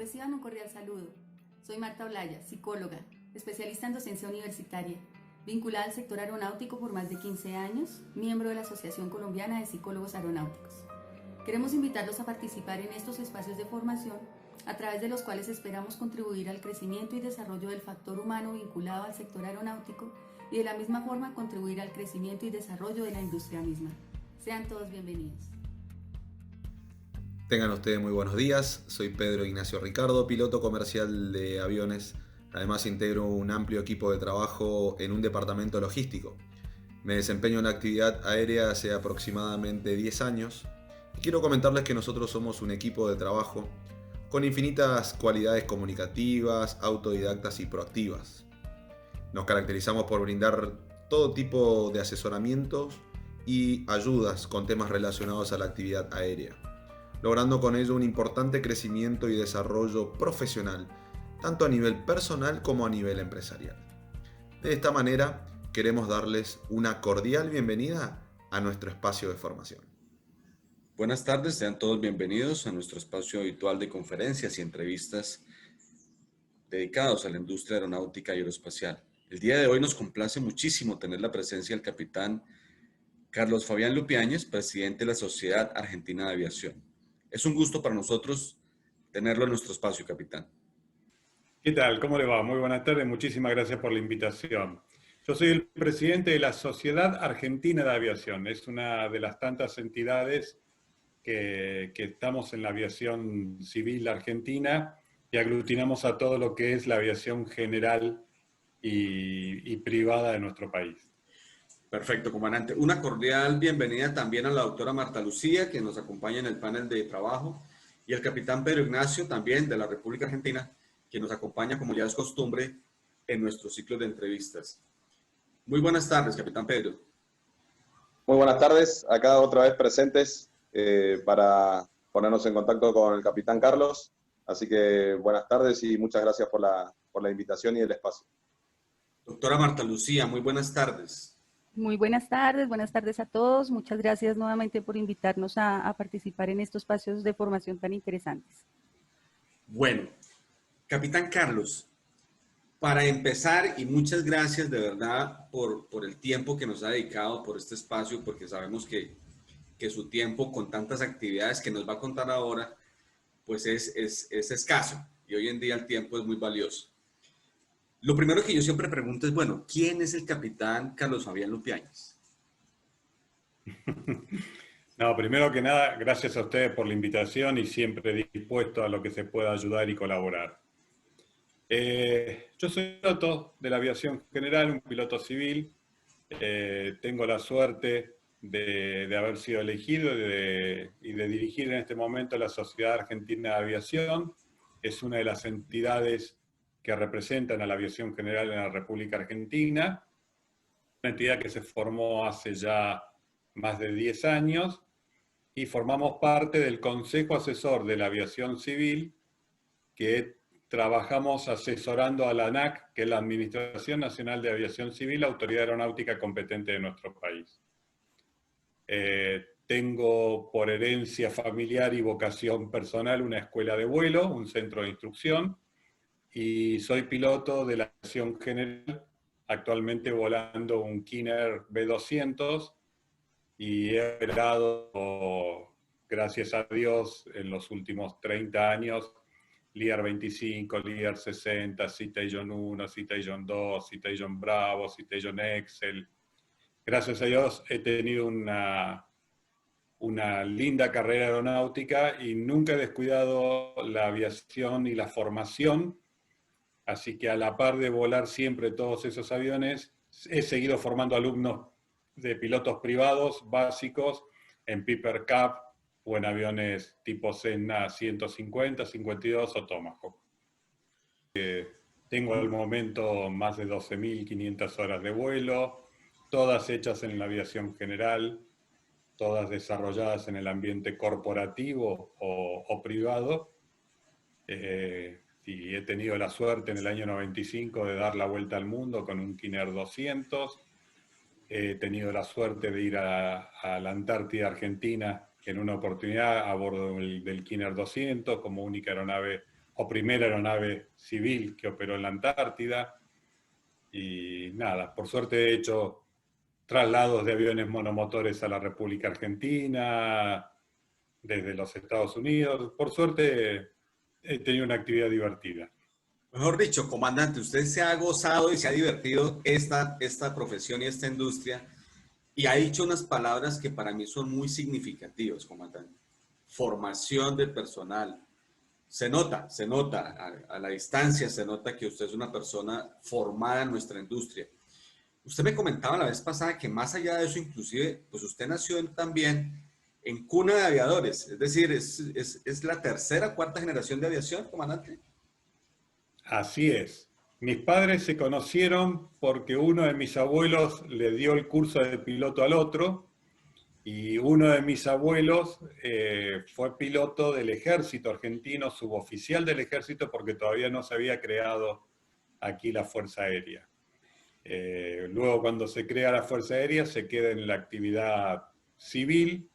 Reciban un cordial saludo. Soy Marta Olaya, psicóloga, especialista en docencia universitaria, vinculada al sector aeronáutico por más de 15 años, miembro de la Asociación Colombiana de Psicólogos Aeronáuticos. Queremos invitarlos a participar en estos espacios de formación, a través de los cuales esperamos contribuir al crecimiento y desarrollo del factor humano vinculado al sector aeronáutico y de la misma forma contribuir al crecimiento y desarrollo de la industria misma. Sean todos bienvenidos. Tengan ustedes muy buenos días, soy Pedro Ignacio Ricardo, piloto comercial de aviones. Además integro un amplio equipo de trabajo en un departamento logístico. Me desempeño en la actividad aérea hace aproximadamente 10 años y quiero comentarles que nosotros somos un equipo de trabajo con infinitas cualidades comunicativas, autodidactas y proactivas. Nos caracterizamos por brindar todo tipo de asesoramientos y ayudas con temas relacionados a la actividad aérea, logrando con ello un importante crecimiento y desarrollo profesional, tanto a nivel personal como a nivel empresarial. De esta manera, queremos darles una cordial bienvenida a nuestro espacio de formación. Buenas tardes, sean todos bienvenidos a nuestro espacio habitual de conferencias y entrevistas dedicados a la industria aeronáutica y aeroespacial. El día de hoy nos complace muchísimo tener la presencia del capitán Carlos Fabián Lupiáñez, presidente de la Sociedad Argentina de Aviación. Es un gusto para nosotros tenerlo en nuestro espacio, capitán. ¿Qué tal? ¿Cómo le va? Muy buenas tardes, muchísimas gracias por la invitación. Yo soy el presidente de la Sociedad Argentina de Aviación. Es una de las tantas entidades que estamos en la aviación civil argentina y aglutinamos a todo lo que es la aviación general y privada de nuestro país. Perfecto, comandante. Una cordial bienvenida también a la doctora Marta Lucía, que nos acompaña en el panel de trabajo, y el capitán Pedro Ignacio, también de la República Argentina, que nos acompaña, como ya es costumbre, en nuestro ciclo de entrevistas. Muy buenas tardes, capitán Pedro. Muy buenas tardes, acá otra vez presentes para ponernos en contacto con el capitán Carlos. Así que buenas tardes y muchas gracias por la invitación y el espacio. Doctora Marta Lucía, muy buenas tardes. Muy buenas tardes a todos. Muchas gracias nuevamente por invitarnos a participar en estos espacios de formación tan interesantes. Bueno, capitán Carlos, para empezar, y muchas gracias de verdad por el tiempo que nos ha dedicado por este espacio, porque sabemos que su tiempo con tantas actividades que nos va a contar ahora, pues es escaso, y hoy en día el tiempo es muy valioso. Lo primero que yo siempre pregunto es, bueno, ¿quién es el capitán Carlos Fabián Lupiáñez? No, primero que nada, gracias a ustedes por la invitación y siempre dispuesto a lo que se pueda ayudar y colaborar. Yo soy piloto de la aviación general, un piloto civil. Tengo la suerte de haber sido elegido y de dirigir en este momento la Sociedad Argentina de Aviación. Es una de las entidades que representan a la aviación general en la República Argentina, una entidad que se formó hace ya más de 10 años y formamos parte del Consejo Asesor de la Aviación Civil, que trabajamos asesorando a la ANAC, que es la Administración Nacional de Aviación Civil, la autoridad aeronáutica competente de nuestro país. Tengo por herencia familiar y vocación personal una escuela de vuelo, un centro de instrucción, y soy piloto de la aviación general, actualmente volando un Kinner B200, y he operado, gracias a Dios, en los últimos 30 años, Lear 25, Lear 60, Citation 1, Citation 2, Citation Bravo, Citation Excel. Gracias a Dios he tenido una linda carrera aeronáutica y nunca he descuidado la aviación y la formación. Así que a la par de volar siempre todos esos aviones, he seguido formando alumnos de pilotos privados básicos en Piper Cup o en aviones tipo Cessna 150, 52 o Tomahawk. Tengo al momento más de 12.500 horas de vuelo, todas hechas en la aviación general, todas desarrolladas en el ambiente corporativo o privado. Y he tenido la suerte en el año 95 de dar la vuelta al mundo con un Kinner 200. He tenido la suerte de ir a la Antártida Argentina en una oportunidad a bordo del Kinner 200 como única aeronave o primera aeronave civil que operó en la Antártida. Y nada, por suerte he hecho traslados de aviones monomotores a la República Argentina, desde los Estados Unidos. Por suerte he tenido una actividad divertida. Mejor dicho, comandante, usted se ha gozado y se ha divertido esta profesión y esta industria y ha dicho unas palabras que para mí son muy significativas, comandante. Formación del personal. Se nota a la distancia, se nota que usted es una persona formada en nuestra industria. Usted me comentaba la vez pasada que más allá de eso, inclusive, pues usted nació también en cuna de aviadores, es decir, es la tercera, cuarta generación de aviación, comandante. Así es. Mis padres se conocieron porque uno de mis abuelos le dio el curso de piloto al otro y uno de mis abuelos fue piloto del ejército argentino, suboficial del ejército, porque todavía no se había creado aquí la Fuerza Aérea. Luego, cuando se crea la Fuerza Aérea, se queda en la actividad civil,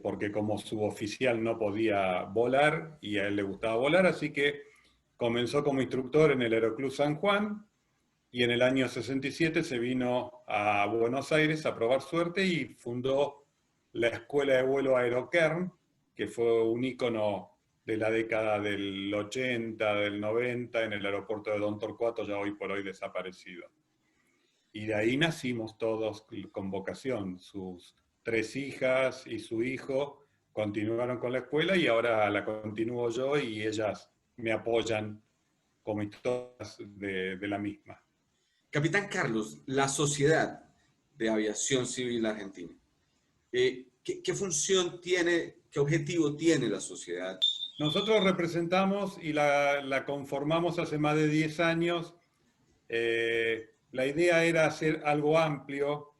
porque como suboficial no podía volar y a él le gustaba volar, así que comenzó como instructor en el Aeroclub San Juan y en el año 67 se vino a Buenos Aires a probar suerte y fundó la Escuela de Vuelo Aerokern, que fue un ícono de la década del 80, del 90, en el aeropuerto de Don Torcuato, ya hoy por hoy desaparecido. Y de ahí nacimos todos con vocación. Sus 3 hijas y su hijo continuaron con la escuela y ahora la continúo yo y ellas me apoyan como instructoras de la misma. Capitán Carlos, la Sociedad de Aviación Civil Argentina, ¿qué función tiene, qué objetivo tiene la sociedad? Nosotros representamos y la conformamos hace más de 10 años. La idea era hacer algo amplio,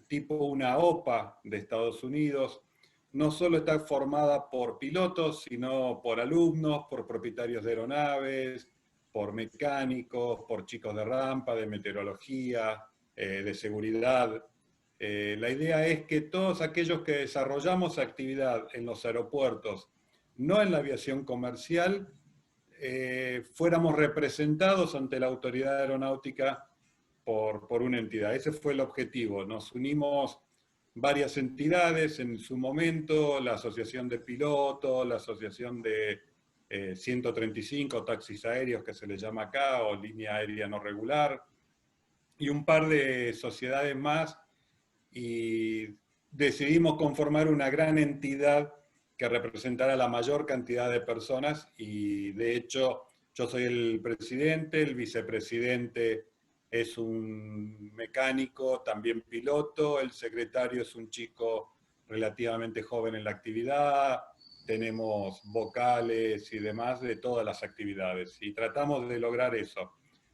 tipo una OPA de Estados Unidos. No solo está formada por pilotos, sino por alumnos, por propietarios de aeronaves, por mecánicos, por chicos de rampa, de meteorología, de seguridad. La idea es que todos aquellos que desarrollamos actividad en los aeropuertos, no en la aviación comercial, fuéramos representados ante la autoridad aeronáutica por una entidad. Ese fue el objetivo. Nos unimos varias entidades en su momento, la Asociación de Pilotos, la Asociación de 135 taxis aéreos, que se les llama acá, o línea aérea no regular, y un par de sociedades más, y decidimos conformar una gran entidad que representara la mayor cantidad de personas, y de hecho yo soy el presidente, el vicepresidente es un mecánico, también piloto, el secretario es un chico relativamente joven en la actividad, tenemos vocales y demás de todas las actividades, y tratamos de lograr eso,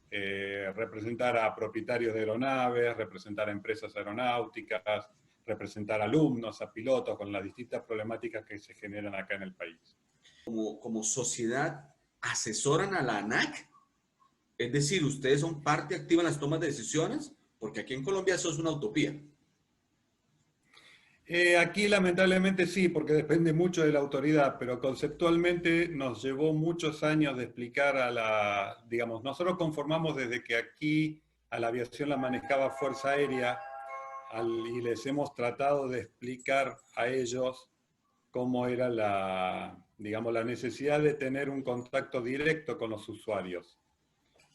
representar a propietarios de aeronaves, representar a empresas aeronáuticas, representar a alumnos, a pilotos, con las distintas problemáticas que se generan acá en el país. Como sociedad, ¿asesoran a la ANAC? Es decir, ¿ustedes son parte activa en las tomas de decisiones? Porque aquí en Colombia eso es una utopía. Aquí lamentablemente sí, porque depende mucho de la autoridad, pero conceptualmente nos llevó muchos años de explicar digamos, nosotros conformamos desde que aquí a la aviación la manejaba Fuerza Aérea y les hemos tratado de explicar a ellos cómo era digamos, la necesidad de tener un contacto directo con los usuarios.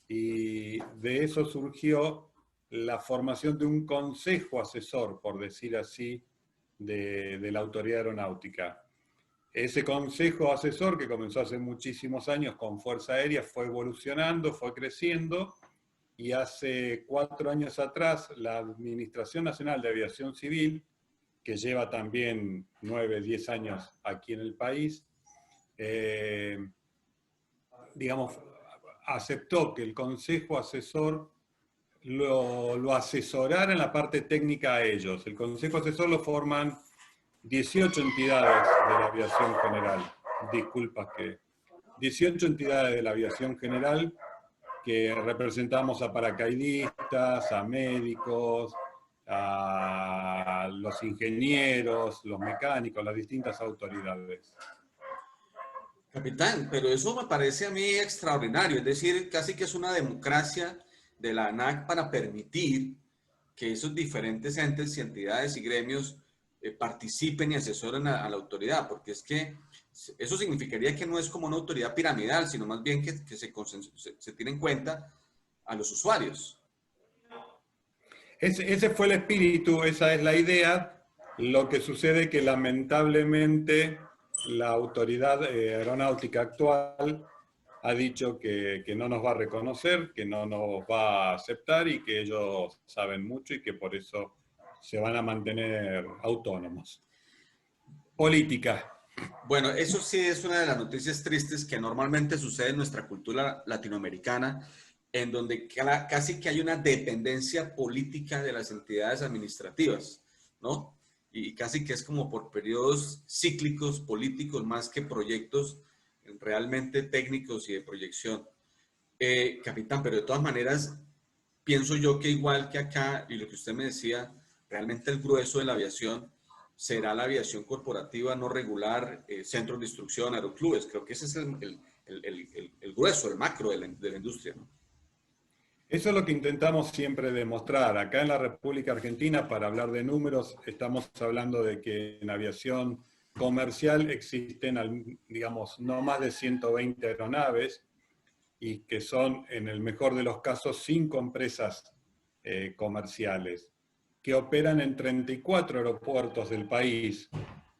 Y de eso surgió la formación de un consejo asesor, por decir así, de la autoridad aeronáutica. Ese consejo asesor, que comenzó hace muchísimos años con Fuerza Aérea, fue evolucionando, fue creciendo, y hace 4 años atrás la Administración Nacional de Aviación Civil, que lleva también 9, 10 años aquí en el país, digamos, aceptó que el consejo asesor lo asesorara en la parte técnica a ellos. El consejo asesor lo forman 18 entidades de la aviación general. 18 entidades de la aviación general que representamos a paracaidistas, a médicos, a los ingenieros, los mecánicos, las distintas autoridades. Capitán, pero eso me parece a mí extraordinario, es decir, casi que es una democracia de la ANAC para permitir que esos diferentes entes y entidades y gremios participen y asesoren a la autoridad, porque es que eso significaría que no es como una autoridad piramidal, sino más bien que se tiene en cuenta a los usuarios. Ese fue el espíritu, esa es la idea. Lo que sucede es que lamentablemente la autoridad aeronáutica actual ha dicho que no nos va a reconocer, que no nos va a aceptar y que ellos saben mucho y que por eso se van a mantener autónomos. Política. Bueno, eso sí es una de las noticias tristes que normalmente sucede en nuestra cultura latinoamericana, en donde casi que hay una dependencia política de las entidades administrativas, ¿no? Y casi que es como por periodos cíclicos políticos más que proyectos realmente técnicos y de proyección. Capitán, pero de todas maneras, pienso yo que igual que acá, y lo que usted me decía, realmente el grueso de la aviación será la aviación corporativa no regular, centros de instrucción, aeroclubes. Creo que ese es el grueso, el macro de la industria, ¿no? Eso es lo que intentamos siempre demostrar. Acá en la República Argentina, para hablar de números, estamos hablando de que en aviación comercial existen, digamos, no más de 120 aeronaves y que son, en el mejor de los casos, 5 empresas comerciales que operan en 34 aeropuertos del país,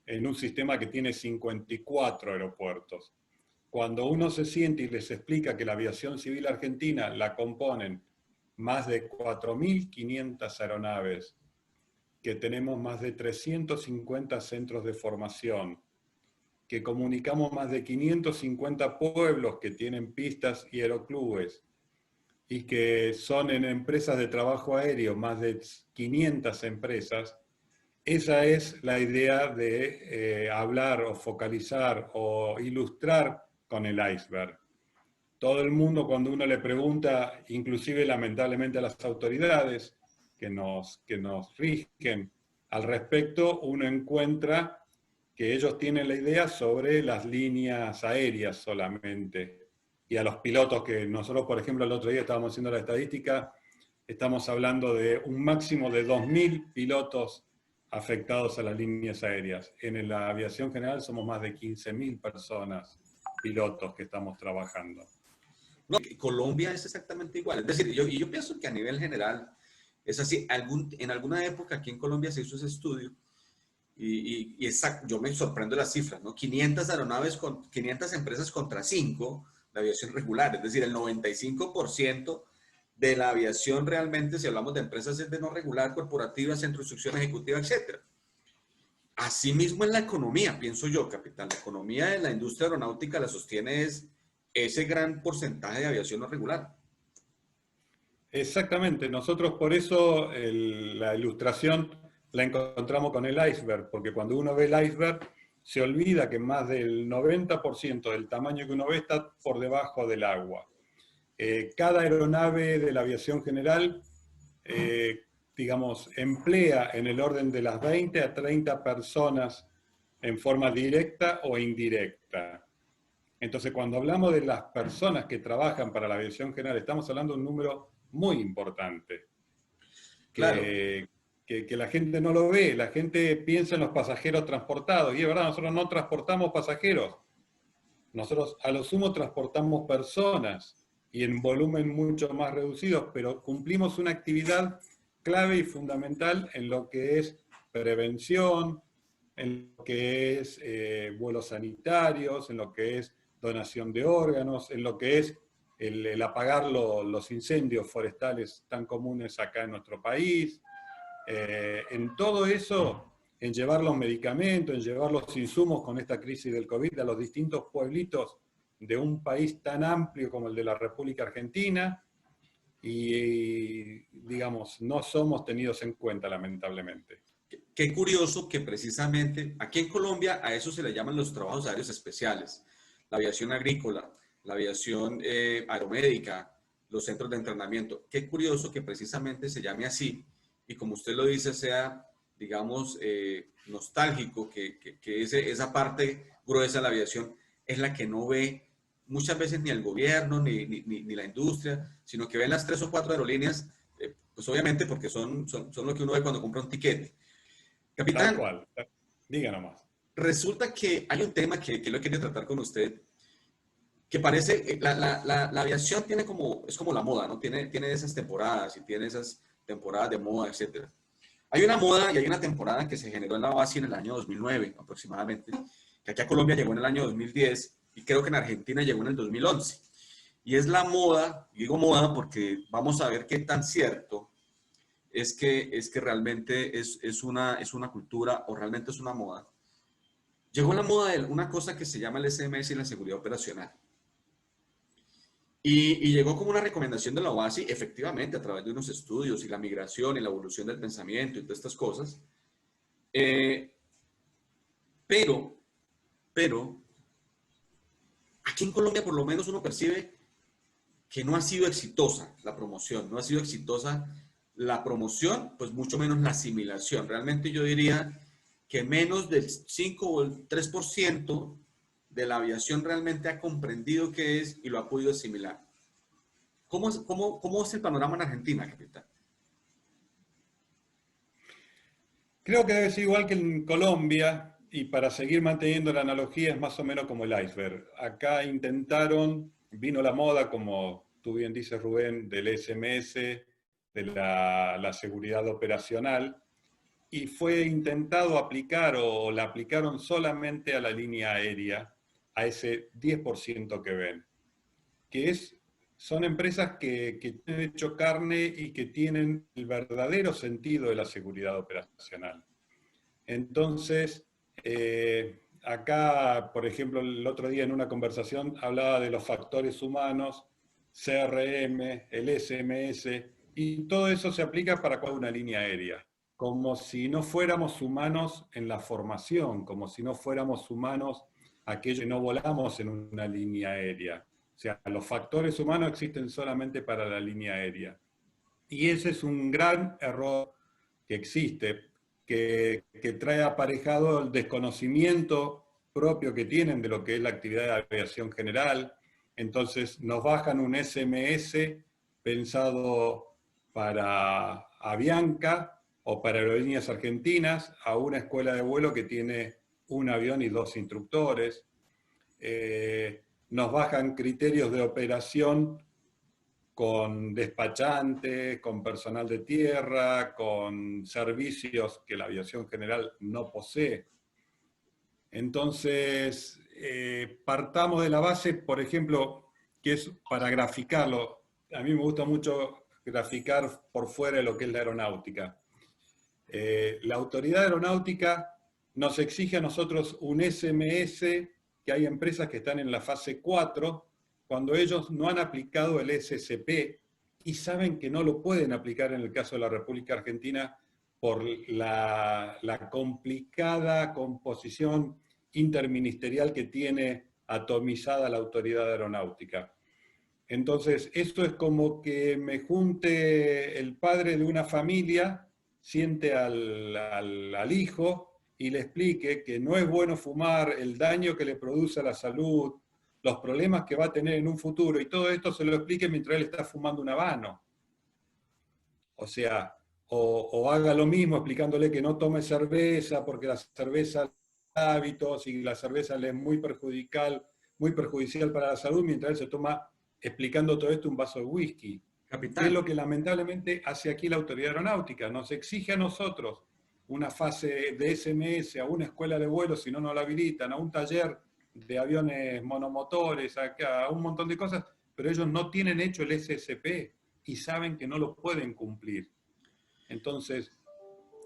en un sistema que tiene 54 aeropuertos. Cuando uno se siente y les explica que la aviación civil argentina la componen más de 4.500 aeronaves, que tenemos más de 350 centros de formación, que comunicamos más de 550 pueblos que tienen pistas y aeroclubes, y que son en empresas de trabajo aéreo más de 500 empresas, esa es la idea de hablar o focalizar o ilustrar con el iceberg. Todo el mundo, cuando uno le pregunta, inclusive lamentablemente a las autoridades que nos rigen al respecto, uno encuentra que ellos tienen la idea sobre las líneas aéreas solamente. Y a los pilotos que nosotros, por ejemplo, el otro día estábamos haciendo la estadística, estamos hablando de un máximo de 2.000 pilotos afectados a las líneas aéreas. En la aviación general somos más de 15.000 personas, pilotos que estamos trabajando. No, Colombia es exactamente igual. Es decir, yo pienso que a nivel general es así. En alguna época aquí en Colombia se hizo ese estudio y yo me sorprendo de las cifras, ¿no? 500 aeronaves, 500 empresas contra 5 de aviación regular. Es decir, el 95% de la aviación realmente, si hablamos de empresas, es de no regular, corporativa, centro de instrucción ejecutiva, etc. Asimismo en la economía, pienso yo, capitán, la economía de la industria aeronáutica la sostiene ese gran porcentaje de aviación no regular. Exactamente, nosotros por eso la ilustración la encontramos con el iceberg, porque cuando uno ve el iceberg se olvida que más del 90% del tamaño que uno ve está por debajo del agua. Cada aeronave de la aviación general, digamos, emplea en el orden de las 20 a 30 personas en forma directa o indirecta. Entonces, cuando hablamos de las personas que trabajan para la aviación general, estamos hablando de un número muy importante. Claro. Que la gente no lo ve, la gente piensa en los pasajeros transportados, y es verdad, nosotros no transportamos pasajeros, nosotros a lo sumo transportamos personas, y en volumen mucho más reducidos, pero cumplimos una actividad clave y fundamental en lo que es prevención, en lo que es vuelos sanitarios, en lo que es donación de órganos, en lo que es el apagar los incendios forestales tan comunes acá en nuestro país, en todo eso, en llevar los medicamentos, en llevar los insumos con esta crisis del COVID a los distintos pueblitos de un país tan amplio como el de la República Argentina, y digamos, no somos tenidos en cuenta, lamentablemente. Qué curioso que precisamente aquí en Colombia a eso se le llaman los trabajos aéreos especiales, la aviación agrícola, la aviación aeromédica, los centros de entrenamiento. Qué curioso que precisamente se llame así y como usted lo dice sea, digamos, nostálgico, que esa parte gruesa de la aviación es la que no ve muchas veces ni el gobierno ni la industria, sino que ven las 3 o 4 aerolíneas, pues obviamente porque son lo que uno ve cuando compra un tiquete. Tal Capitán, cual. Diga nomás. resulta que hay un tema que lo quiero tratar con usted, que parece, la aviación tiene como, es como la moda, ¿no? Tiene esas temporadas y tiene esas temporadas de moda, etcétera. Hay una moda y hay una temporada que se generó en la base en el año 2009 aproximadamente, que aquí a Colombia llegó en el año 2010 y creo que en Argentina llegó en el 2011. Y es la moda, y digo moda porque vamos a ver qué tan cierto es que realmente es una cultura o realmente es una moda. Llegó la moda de una cosa que se llama el SMS y la seguridad operacional. Y llegó como una recomendación de la OASI, efectivamente, a través de unos estudios y la migración y la evolución del pensamiento y todas estas cosas. Pero, aquí en Colombia por lo menos uno percibe que no ha sido exitosa la promoción, no ha sido exitosa la promoción, pues mucho menos la asimilación. Realmente yo diría que menos del 5 o el 3% de la aviación realmente ha comprendido qué es y lo ha podido asimilar. ¿Cómo es el panorama en Argentina, capitán? Creo que debe ser igual que en Colombia, y para seguir manteniendo la analogía es más o menos como el iceberg. Acá intentaron, vino la moda, como tú bien dices Rubén, del SMS, de la seguridad operacional, y fue intentado aplicar o la aplicaron solamente a la línea aérea, a ese 10% que ven, que son empresas que han hecho carne y que tienen el verdadero sentido de la seguridad operacional. Entonces, acá, por ejemplo, el otro día en una conversación hablaba de los factores humanos, CRM, el SMS, y todo eso se aplica para una línea aérea, como si no fuéramos humanos en la formación, como si no fuéramos humanos aquellos que no volamos en una línea aérea. O sea, los factores humanos existen solamente para la línea aérea. Y ese es un gran error que existe, que trae aparejado el desconocimiento propio que tienen de lo que es la actividad de aviación general. Entonces nos bajan un SMS pensado para Avianca o para Aerolíneas Argentinas a una escuela de vuelo que tiene un avión y 2 instructores. Nos bajan criterios de operación con despachantes, con personal de tierra, con servicios que la aviación general no posee. Entonces, partamos de la base, por ejemplo, que es para graficarlo. A mí me gusta mucho graficar por fuera de lo que es la aeronáutica. La autoridad aeronáutica nos exige a nosotros un SMS, que hay empresas que están en la fase 4, cuando ellos no han aplicado el SSP y saben que no lo pueden aplicar en el caso de la República Argentina por la complicada composición interministerial que tiene atomizada la autoridad aeronáutica. Entonces, esto es como que me junte el padre de una familia, siente al hijo y le explique que no es bueno fumar, el daño que le produce a la salud, los problemas que va a tener en un futuro, y todo esto se lo explique mientras él está fumando un habano. O sea, o haga lo mismo explicándole que no tome cerveza porque la cerveza hábitos y la cerveza le es muy perjudicial para la salud, mientras él se toma, explicando todo esto, un vaso de whisky. Capitán. Es lo que lamentablemente hace aquí la autoridad aeronáutica. Nos exige a nosotros una fase de SMS a una escuela de vuelo, si no nos la habilitan, a un taller de aviones monomotores, a un montón de cosas, pero ellos no tienen hecho el SSP y saben que no lo pueden cumplir. Entonces,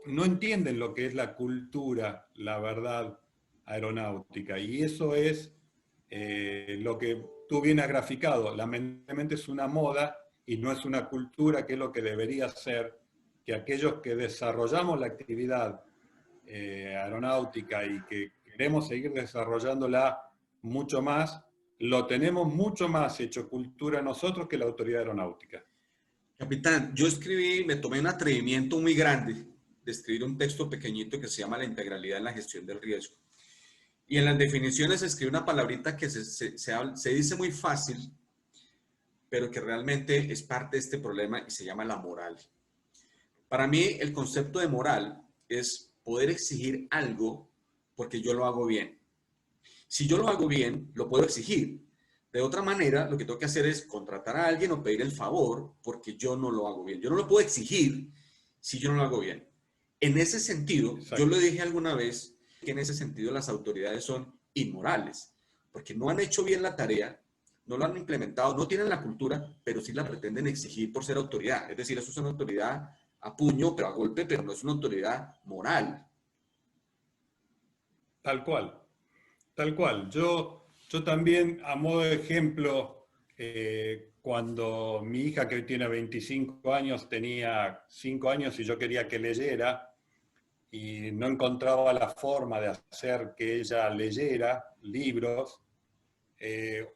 no entienden lo que es la cultura, la verdad aeronáutica, y eso es lo que tú bien has graficado. Lamentablemente es una moda y no es una cultura, que es lo que debería ser, que aquellos que desarrollamos la actividad aeronáutica y que queremos seguir desarrollándola mucho más, lo tenemos mucho más hecho cultura nosotros que la autoridad aeronáutica. Capitán, yo me tomé un atrevimiento muy grande de escribir un texto pequeñito que se llama La integralidad en la gestión del riesgo. Y en las definiciones escribe una palabrita que se dice muy fácil, pero que realmente es parte de este problema y se llama la moral. Para mí, el concepto de moral es poder exigir algo porque yo lo hago bien. Si yo lo hago bien, lo puedo exigir. De otra manera, lo que tengo que hacer es contratar a alguien o pedir el favor porque yo no lo hago bien. Yo no lo puedo exigir si yo no lo hago bien. En ese sentido, Exacto. yo lo dije alguna vez, que en ese sentido las autoridades son inmorales, porque no han hecho bien la tarea, no lo han implementado, no tienen la cultura, pero sí la pretenden exigir por ser autoridad. Es decir, eso es una autoridad a puño, pero a golpe, pero no es una autoridad moral. Tal cual, tal cual. Yo también, a modo de ejemplo, cuando mi hija, que hoy tiene 25 años, tenía 5 años y yo quería que leyera, y no encontraba la forma de hacer que ella leyera libros,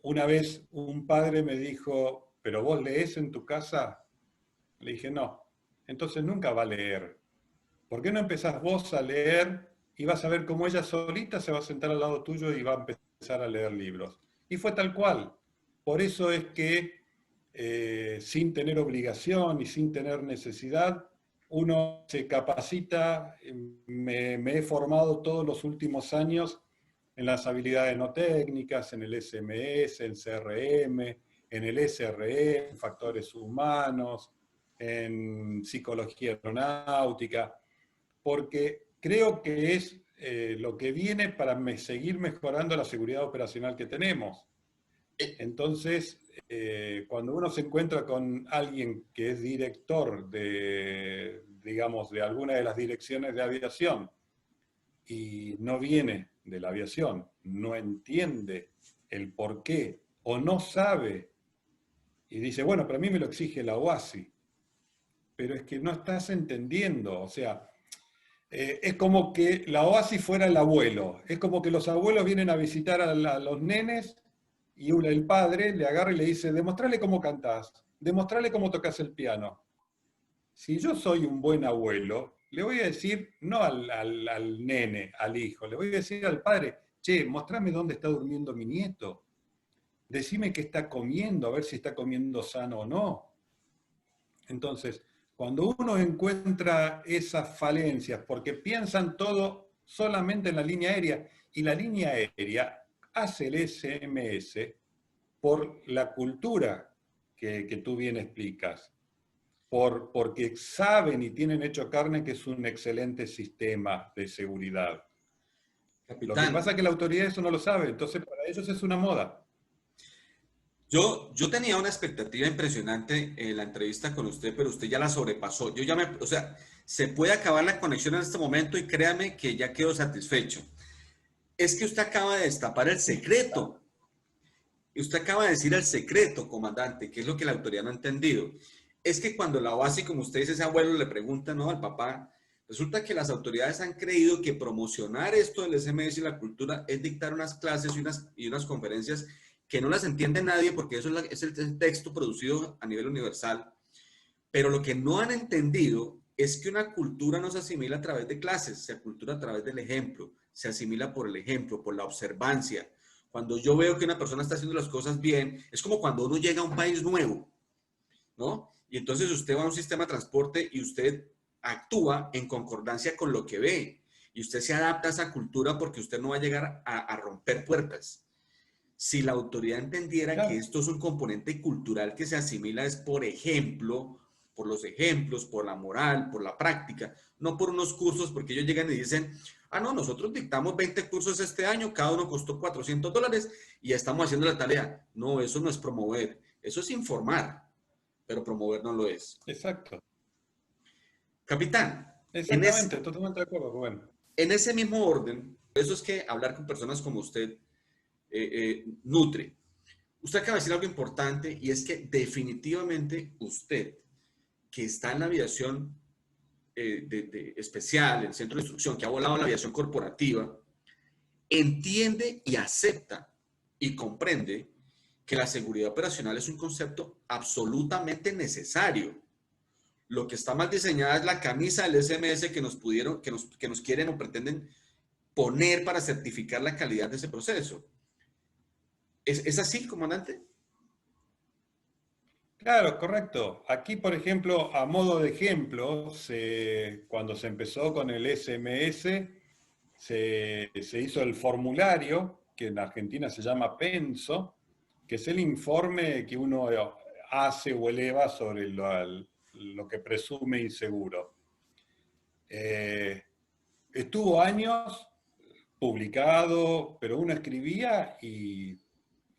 una vez un padre me dijo, ¿pero vos leés en tu casa? Le dije, no, entonces nunca va a leer. ¿Por qué no empezás vos a leer y vas a ver cómo ella solita se va a sentar al lado tuyo y va a empezar a leer libros? Y fue tal cual. Por eso es que sin tener obligación y sin tener necesidad, uno se capacita. Me he formado todos los últimos años en las habilidades no técnicas, en el SMS, en CRM, en el SRE, en factores humanos, en psicología aeronáutica, porque creo que es lo que viene para seguir mejorando la seguridad operacional que tenemos. Entonces, cuando uno se encuentra con alguien que es director de, digamos, de alguna de las direcciones de aviación y no viene de la aviación, no entiende el por qué o no sabe y dice, bueno, pero a mí me lo exige la OASI, pero es que no estás entendiendo, o sea, es como que la OASI fuera el abuelo, es como que los abuelos vienen a visitar a los nenes y el padre le agarra y le dice, demostrale cómo cantás, demostrale cómo tocas el piano. Si yo soy un buen abuelo, le voy a decir, no al nene, al hijo, le voy a decir al padre, che, mostrame dónde está durmiendo mi nieto, decime qué está comiendo, a ver si está comiendo sano o no. Entonces, cuando uno encuentra esas falencias, porque piensan todo solamente en la línea aérea, y la línea aérea hace el SMS por la cultura que tú bien explicas, porque saben y tienen hecho carne que es un excelente sistema de seguridad. Capitán, Lo que pasa es que la autoridad eso no lo sabe, entonces para ellos es una moda. yo tenía una expectativa impresionante en la entrevista con usted, pero usted ya la sobrepasó. O sea, se puede acabar la conexión en este momento y créame que ya quedo satisfecho. Es que usted acaba de destapar el secreto. Usted acaba de decir el secreto, comandante, que es lo que la autoridad no ha entendido. Es que cuando la OASI, como usted dice, ese abuelo le pregunta, ¿no?, al papá, resulta que las autoridades han creído que promocionar esto del SMS y la cultura es dictar unas clases y unas conferencias que no las entiende nadie porque eso es el texto producido a nivel universal. Pero lo que no han entendido es que una cultura no se asimila a través de clases, se cultura a través del ejemplo, se asimila por el ejemplo, por la observancia. Cuando yo veo que una persona está haciendo las cosas bien, es como cuando uno llega a un país nuevo, ¿no? Y entonces usted va a un sistema de transporte y usted actúa en concordancia con lo que ve. Y usted se adapta a esa cultura porque usted no va a llegar a romper puertas. Si la autoridad entendiera Claro. que esto es un componente cultural que se asimila es por ejemplo, por los ejemplos, por la moral, por la práctica, no por unos cursos, porque ellos llegan y dicen, ah, no, nosotros dictamos 20 cursos este año, cada uno costó $400 y ya estamos haciendo la tarea. No, eso no es promover, eso es informar, pero promover no lo es. Exacto. Capitán, Exactamente, totalmente de acuerdo, Rubén. en ese mismo orden, eso es que hablar con personas como usted nutre. Usted acaba de decir algo importante y es que definitivamente usted, que está en la aviación especial, en el centro de instrucción, que ha volado en la aviación corporativa, entiende y acepta y comprende que la seguridad operacional es un concepto absolutamente necesario. Lo que está mal diseñada es la camisa del SMS que nos quieren o pretenden poner para certificar la calidad de ese proceso. ¿Es así, comandante? Claro, correcto. Aquí, por ejemplo, a modo de ejemplo, cuando se empezó con el SMS, se hizo el formulario, que en Argentina se llama PENSO, que es el informe que uno hace o eleva sobre lo que presume inseguro. Estuvo años publicado, pero uno escribía y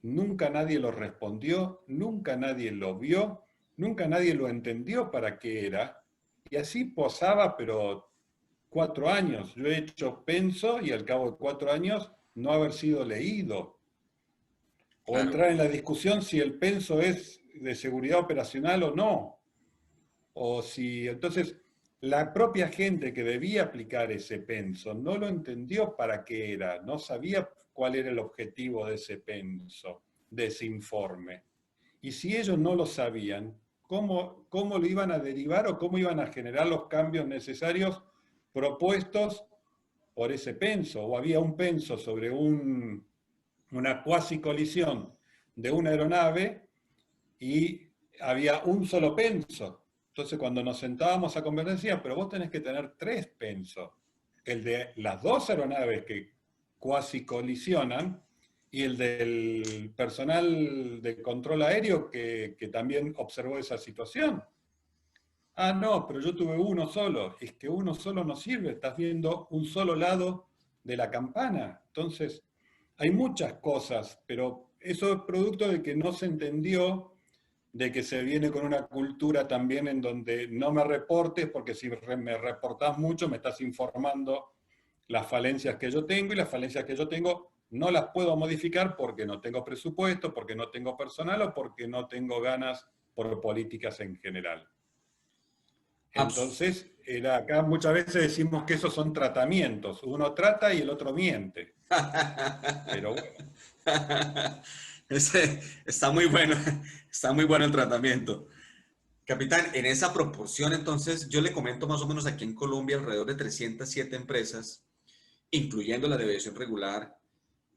nunca nadie lo respondió, nunca nadie lo vio, nunca nadie lo entendió para qué era. Y así posaba, pero 4 años. Yo he hecho PENSO y al cabo de 4 años no haber sido leído. O Claro. entrar en la discusión si el PENSO es de seguridad operacional o no. O si, entonces, la propia gente que debía aplicar ese PENSO no lo entendió para qué era, no sabía cuál era el objetivo de ese PENSO, de ese informe. Y si ellos no lo sabían, ¿cómo lo iban a derivar o cómo iban a generar los cambios necesarios propuestos por ese PENSO? O había un PENSO sobre una cuasi colisión de una aeronave y había un solo PENSO. Entonces cuando nos sentábamos a conversar decían, pero vos tenés que tener 3 PENSO. El de las 2 aeronaves que cuasi colisionan y el del personal de control aéreo que también observó esa situación. Ah, no, pero yo tuve uno solo. Es que uno solo no sirve, estás viendo un solo lado de la campana. Entonces, hay muchas cosas, pero eso es producto de que no se entendió de que se viene con una cultura también en donde no me reportes, porque si me reportás mucho me estás informando las falencias que yo tengo, y las falencias que yo tengo no las puedo modificar porque no tengo presupuesto, porque no tengo personal o porque no tengo ganas por políticas en general. Entonces, acá muchas veces decimos que esos son tratamientos. Uno trata y el otro miente. Pero bueno. Está muy bueno el tratamiento. Capitán, en esa proporción, entonces, yo le comento más o menos aquí en Colombia alrededor de 307 empresas, incluyendo la de aviación regular.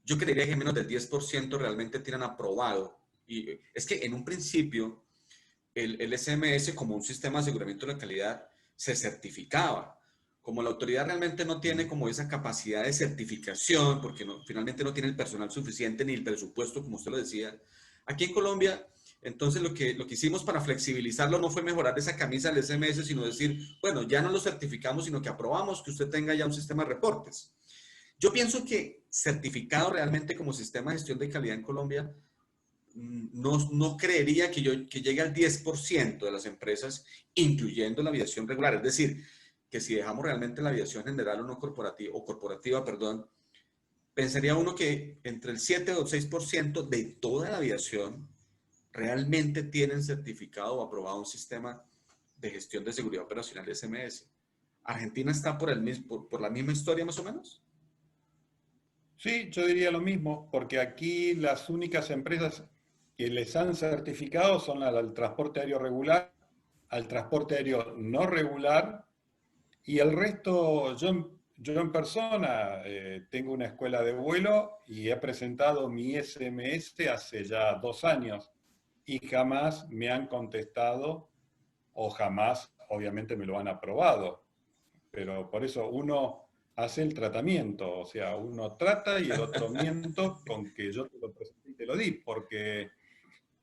Yo creería que menos del 10% realmente tienen aprobado. Y es que en un principio, el SMS como un sistema de aseguramiento de la calidad se certificaba. Como la autoridad realmente no tiene como esa capacidad de certificación, porque finalmente no tiene el personal suficiente ni el presupuesto, como usted lo decía, aquí en Colombia, entonces lo que hicimos para flexibilizarlo no fue mejorar esa camisa del SMS, sino decir, bueno, ya no lo certificamos, sino que aprobamos que usted tenga ya un sistema de reportes. Yo pienso que certificado realmente como sistema de gestión de calidad en Colombia, no creería que llegue al 10% de las empresas, incluyendo la aviación regular. Es decir, que si dejamos realmente la aviación general o no corporativa, pensaría uno que entre el 7 o el 6% de toda la aviación realmente tienen certificado o aprobado un sistema de gestión de seguridad operacional de SMS. ¿Argentina está por la misma historia más o menos? Sí, yo diría lo mismo, porque aquí las únicas empresas que les han certificado son al transporte aéreo regular, al transporte aéreo no regular, y el resto, yo en persona tengo una escuela de vuelo y he presentado mi SMS hace ya 2 años y jamás me han contestado o jamás, obviamente, me lo han aprobado. Pero por eso uno hace el tratamiento, o sea, uno trata y el otro miento con que yo te lo presenté y te lo di, porque,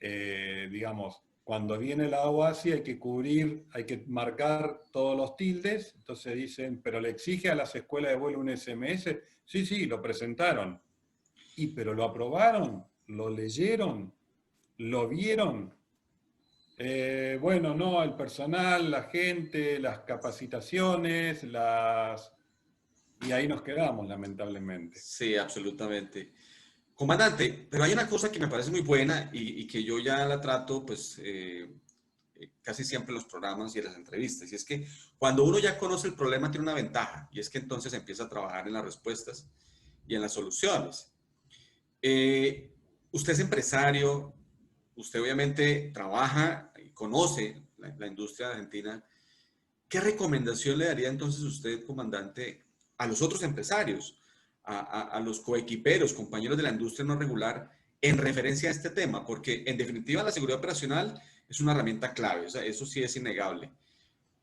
digamos, cuando viene la OASI hay que cubrir, hay que marcar todos los tildes, entonces dicen, pero le exige a las escuelas de vuelo un SMS, sí, lo presentaron, pero lo aprobaron, lo leyeron, lo vieron. Bueno, no, el personal, la gente, las capacitaciones, y ahí nos quedamos, lamentablemente. Sí, absolutamente. Comandante, pero hay una cosa que me parece muy buena y que yo ya la trato pues casi siempre en los programas y en las entrevistas, y es que cuando uno ya conoce el problema tiene una ventaja, y es que entonces empieza a trabajar en las respuestas y en las soluciones. Usted es empresario, usted obviamente trabaja y conoce la industria argentina. ¿Qué recomendación le daría entonces usted, comandante, a los otros empresarios? a los coequiperos, compañeros de la industria no regular, en referencia a este tema? Porque en definitiva la seguridad operacional es una herramienta clave, o sea, eso sí es innegable.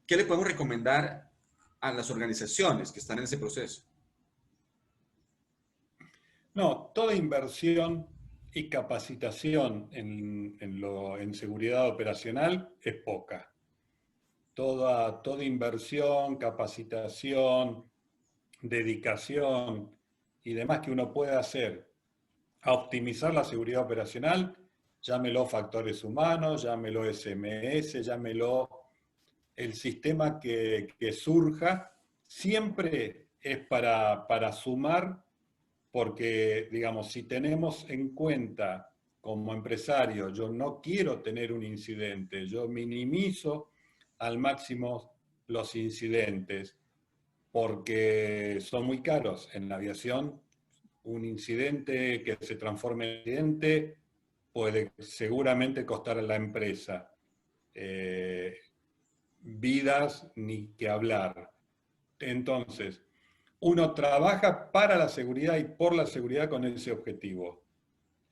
¿Qué le podemos recomendar a las organizaciones que están en ese proceso? No, toda inversión y capacitación en seguridad operacional es poca. Toda inversión, capacitación, dedicación y demás que uno pueda hacer a optimizar la seguridad operacional, llámelo factores humanos, llámelo SMS, llámelo el sistema que surja, siempre es para sumar, porque, digamos, si tenemos en cuenta como empresario, yo no quiero tener un incidente, yo minimizo al máximo los incidentes, porque son muy caros. En la aviación, un incidente que se transforme en incidente puede seguramente costar a la empresa vidas, ni que hablar. Entonces, uno trabaja para la seguridad y por la seguridad con ese objetivo.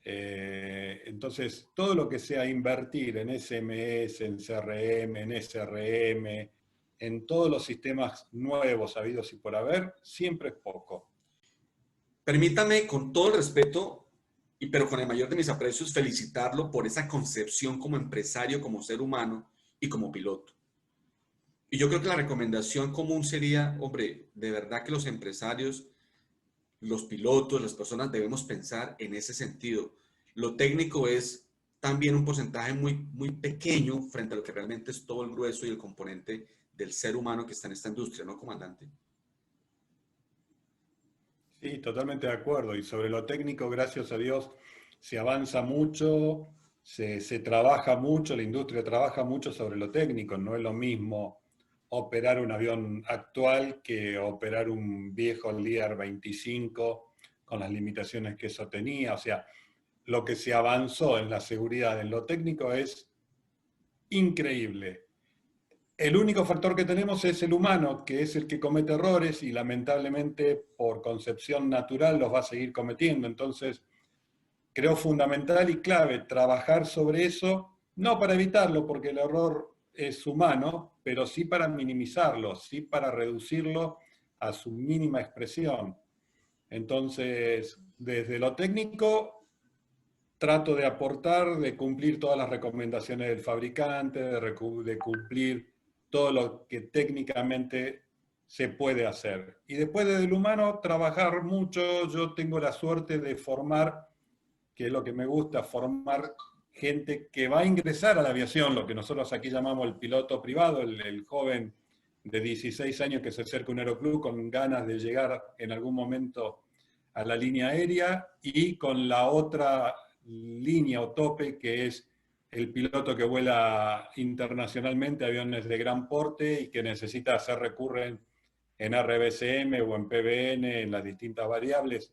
Entonces, todo lo que sea invertir en SMS, en CRM, en SRM, en todos los sistemas nuevos habidos y por haber, siempre es poco. Permítame, con todo el respeto, pero con el mayor de mis aprecios, felicitarlo por esa concepción como empresario, como ser humano y como piloto. Y yo creo que la recomendación común sería, hombre, de verdad que los empresarios, los pilotos, las personas debemos pensar en ese sentido. Lo técnico es también un porcentaje muy pequeño frente a lo que realmente es todo el grueso y el componente del ser humano que está en esta industria, ¿no, comandante? Sí, totalmente de acuerdo. Y sobre lo técnico, gracias a Dios, se avanza mucho, se trabaja mucho, la industria trabaja mucho sobre lo técnico. No es lo mismo operar un avión actual que operar un viejo Lear 25 con las limitaciones que eso tenía. O sea, lo que se avanzó en la seguridad en lo técnico es increíble. El único factor que tenemos es el humano, que es el que comete errores y lamentablemente por concepción natural los va a seguir cometiendo. Entonces, creo fundamental y clave trabajar sobre eso, no para evitarlo, porque el error es humano, pero sí para minimizarlo, sí para reducirlo a su mínima expresión. Entonces, desde lo técnico, trato de aportar, de cumplir todas las recomendaciones del fabricante, de cumplir todo lo que técnicamente se puede hacer. Y después desde el humano, trabajar mucho. Yo tengo la suerte de formar, que es lo que me gusta, formar gente que va a ingresar a la aviación, lo que nosotros aquí llamamos el piloto privado, el joven de 16 años que se acerca a un aeroclub con ganas de llegar en algún momento a la línea aérea, y con la otra línea o tope que es el piloto que vuela internacionalmente aviones de gran porte y que necesita hacer recurren en RBCM o en PBN, en las distintas variables.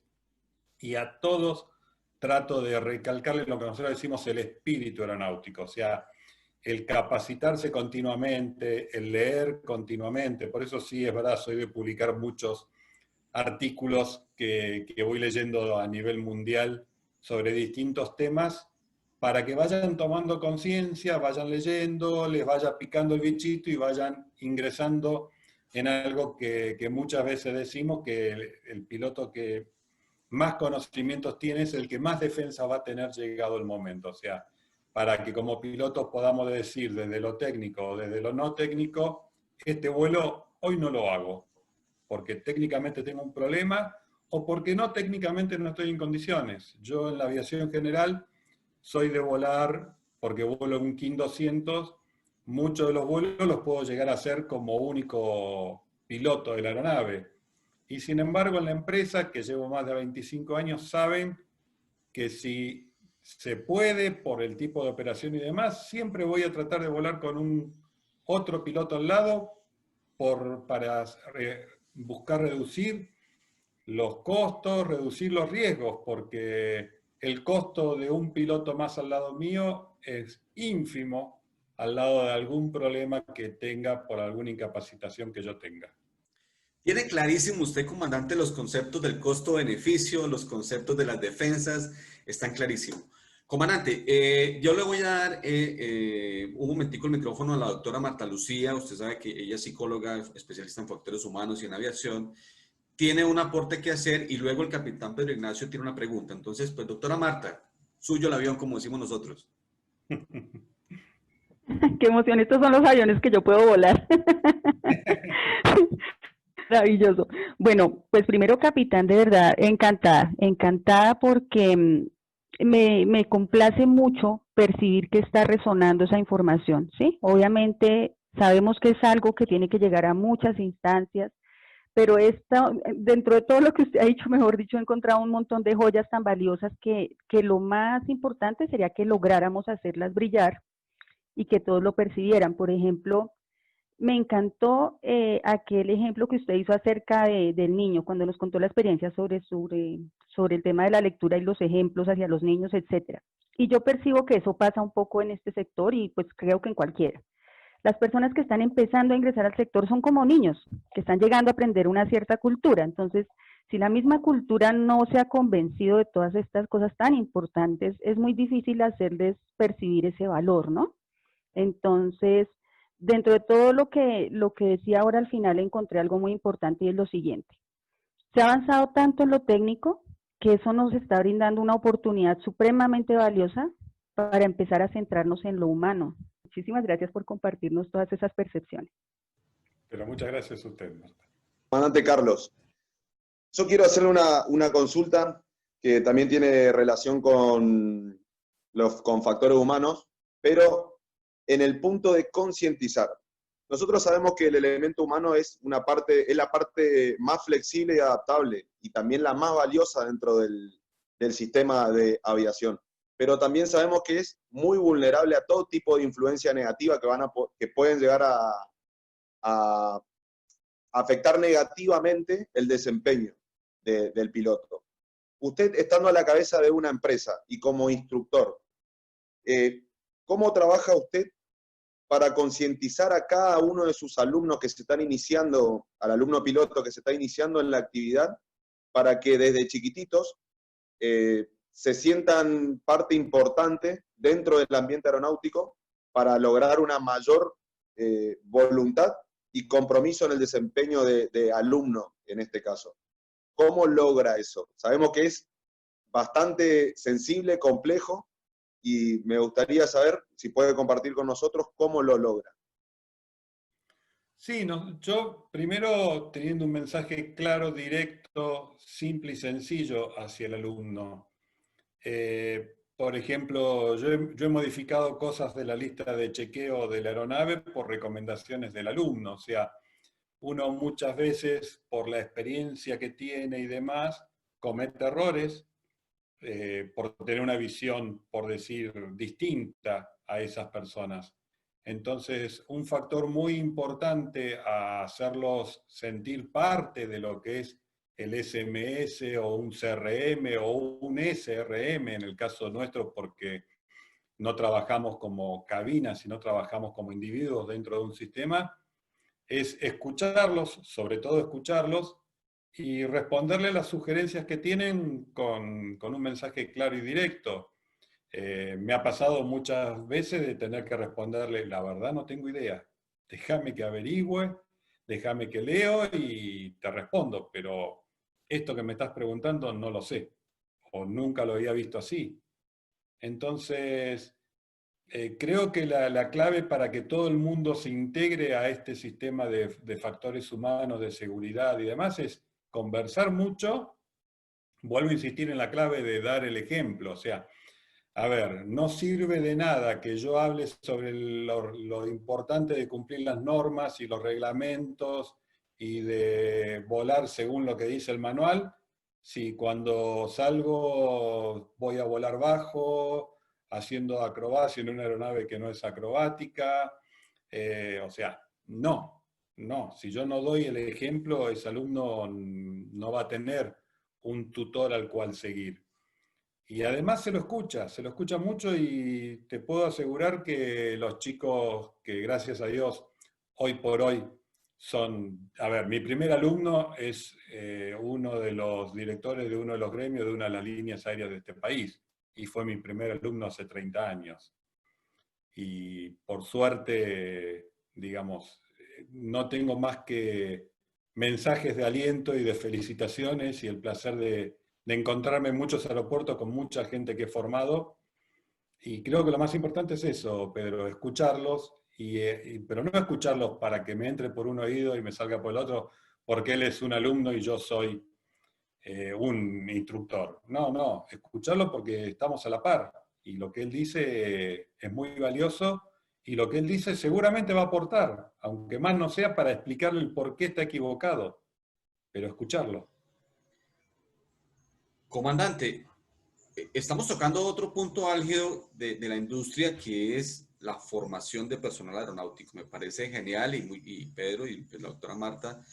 Y a todos trato de recalcarles lo que nosotros decimos el espíritu aeronáutico, o sea, el capacitarse continuamente, el leer continuamente. Por eso sí, es verdad, soy de publicar muchos artículos que voy leyendo a nivel mundial sobre distintos temas, para que vayan tomando conciencia, vayan leyendo, les vaya picando el bichito y vayan ingresando en algo que muchas veces decimos que el piloto que más conocimientos tiene es el que más defensa va a tener llegado el momento. O sea, para que como pilotos podamos decir desde lo técnico o desde lo no técnico, este vuelo hoy no lo hago, porque técnicamente tengo un problema o porque no técnicamente no estoy en condiciones. Yo en la aviación general soy de volar, porque vuelo en un King 200, muchos de los vuelos los puedo llegar a hacer como único piloto de la aeronave. Y sin embargo, en la empresa, que llevo más de 25 años, saben que si se puede, por el tipo de operación y demás, siempre voy a tratar de volar con un otro piloto al lado para buscar reducir los costos, reducir los riesgos, porque el costo de un piloto más al lado mío es ínfimo al lado de algún problema que tenga por alguna incapacitación que yo tenga. Tiene clarísimo usted, comandante, los conceptos del costo-beneficio, los conceptos de las defensas, están clarísimos. Comandante, yo le voy a dar un momentico el micrófono a la doctora Marta Lucía. Usted sabe que ella es psicóloga, especialista en factores humanos y en aviación. Tiene un aporte que hacer y luego el capitán Pedro Ignacio tiene una pregunta. Entonces, pues, doctora Marta, suyo el avión, como decimos nosotros. Qué emoción, estos son los aviones que yo puedo volar. Maravilloso. Bueno, pues primero, capitán, de verdad, encantada, encantada porque me complace mucho percibir que está resonando esa información, ¿sí? Obviamente sabemos que es algo que tiene que llegar a muchas instancias, pero dentro de todo lo que usted ha dicho, mejor dicho, he encontrado un montón de joyas tan valiosas que lo más importante sería que lográramos hacerlas brillar y que todos lo percibieran. Por ejemplo, me encantó aquel ejemplo que usted hizo acerca del niño, cuando nos contó la experiencia sobre el tema de la lectura y los ejemplos hacia los niños, etcétera. Y yo percibo que eso pasa un poco en este sector y pues creo que en cualquiera. Las personas que están empezando a ingresar al sector son como niños, que están llegando a aprender una cierta cultura. Entonces, si la misma cultura no se ha convencido de todas estas cosas tan importantes, es muy difícil hacerles percibir ese valor, ¿no? Entonces, dentro de todo lo que decía ahora al final, encontré algo muy importante y es lo siguiente. Se ha avanzado tanto en lo técnico que eso nos está brindando una oportunidad supremamente valiosa para empezar a centrarnos en lo humano. Muchísimas gracias por compartirnos todas esas percepciones. Pero muchas gracias a usted, Marta. Comandante Carlos, yo quiero hacerle una consulta que también tiene relación con factores humanos, pero en el punto de concientizar. Nosotros sabemos que el elemento humano es la parte más flexible y adaptable y también la más valiosa dentro del sistema de aviación. Pero también sabemos que es muy vulnerable a todo tipo de influencia negativa que pueden llegar a afectar negativamente el desempeño del piloto. Usted, estando a la cabeza de una empresa y como instructor, ¿cómo trabaja usted para concientizar a cada uno de sus alumnos que se están iniciando, al alumno piloto que se está iniciando en la actividad, para que desde chiquititos se sientan parte importante dentro del ambiente aeronáutico para lograr una mayor voluntad y compromiso en el desempeño de alumno, en este caso? ¿Cómo logra eso? Sabemos que es bastante sensible, complejo, y me gustaría saber si puede compartir con nosotros cómo lo logra. Sí, yo primero teniendo un mensaje claro, directo, simple y sencillo hacia el alumno. Por ejemplo, yo he modificado cosas de la lista de chequeo de la aeronave por recomendaciones del alumno. O sea, uno muchas veces, por la experiencia que tiene y demás, comete errores por tener una visión, por decir, distinta a esas personas. Entonces, un factor muy importante a hacerlos sentir parte de lo que es el SMS o un CRM o un SRM, en el caso nuestro, porque no trabajamos como cabina, sino trabajamos como individuos dentro de un sistema, es escucharlos, sobre todo escucharlos, y responderle las sugerencias que tienen con un mensaje claro y directo. Me ha pasado muchas veces de tener que responderle, la verdad no tengo idea, déjame que averigüe, déjame que leo y te respondo, pero esto que me estás preguntando no lo sé, o nunca lo había visto así. Entonces, creo que la clave para que todo el mundo se integre a este sistema de factores humanos, de seguridad y demás, es conversar mucho. Vuelvo a insistir en la clave de dar el ejemplo. O sea, a ver, no sirve de nada que yo hable sobre lo importante de cumplir las normas y los reglamentos y de volar según lo que dice el manual, si cuando salgo voy a volar bajo, haciendo acrobacia en una aeronave que no es acrobática. O sea, no. Si yo no doy el ejemplo, ese alumno no va a tener un tutor al cual seguir. Y además se lo escucha mucho y te puedo asegurar que los chicos que gracias a Dios hoy por hoy a ver, mi primer alumno es uno de los directores de uno de los gremios de una de las líneas aéreas de este país, y fue mi primer alumno hace 30 años. Y por suerte, digamos, no tengo más que mensajes de aliento y de felicitaciones y el placer de encontrarme en muchos aeropuertos con mucha gente que he formado. Y creo que lo más importante es eso, Pedro, escucharlos, pero no escucharlos para que me entre por un oído y me salga por el otro, porque él es un alumno y yo soy un instructor. No, no, escucharlo porque estamos a la par. Y lo que él dice es muy valioso, y lo que él dice seguramente va a aportar, aunque más no sea para explicarle el por qué está equivocado, pero escucharlo. Comandante, estamos tocando otro punto álgido de la industria, que es la formación de personal aeronáutico. Me parece genial, y Pedro y pues, la doctora Marta,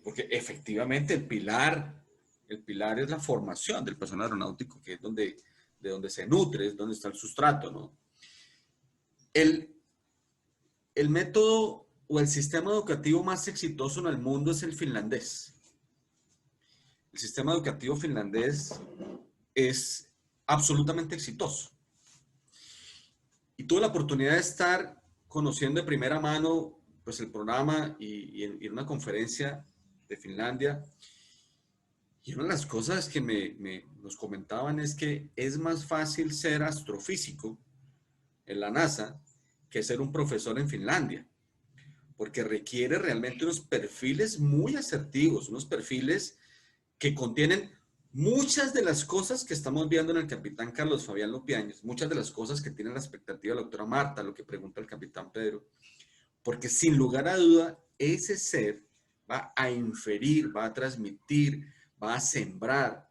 porque efectivamente el pilar es la formación del personal aeronáutico, que es de donde se nutre, es donde está el sustrato, ¿no? El método o el sistema educativo más exitoso en el mundo es el finlandés. El sistema educativo finlandés es absolutamente exitoso. Y tuve la oportunidad de estar conociendo de primera mano pues, el programa y en una conferencia de Finlandia. Y una de las cosas que nos comentaban es que es más fácil ser astrofísico en la NASA que ser un profesor en Finlandia, porque requiere realmente unos perfiles muy asertivos, unos perfiles que contienen muchas de las cosas que estamos viendo en el capitán Carlos Fabián Lupiáñez, muchas de las cosas que tiene la expectativa de la doctora Marta, lo que pregunta el capitán Pedro, porque sin lugar a duda, ese ser va a inferir, va a transmitir, va a sembrar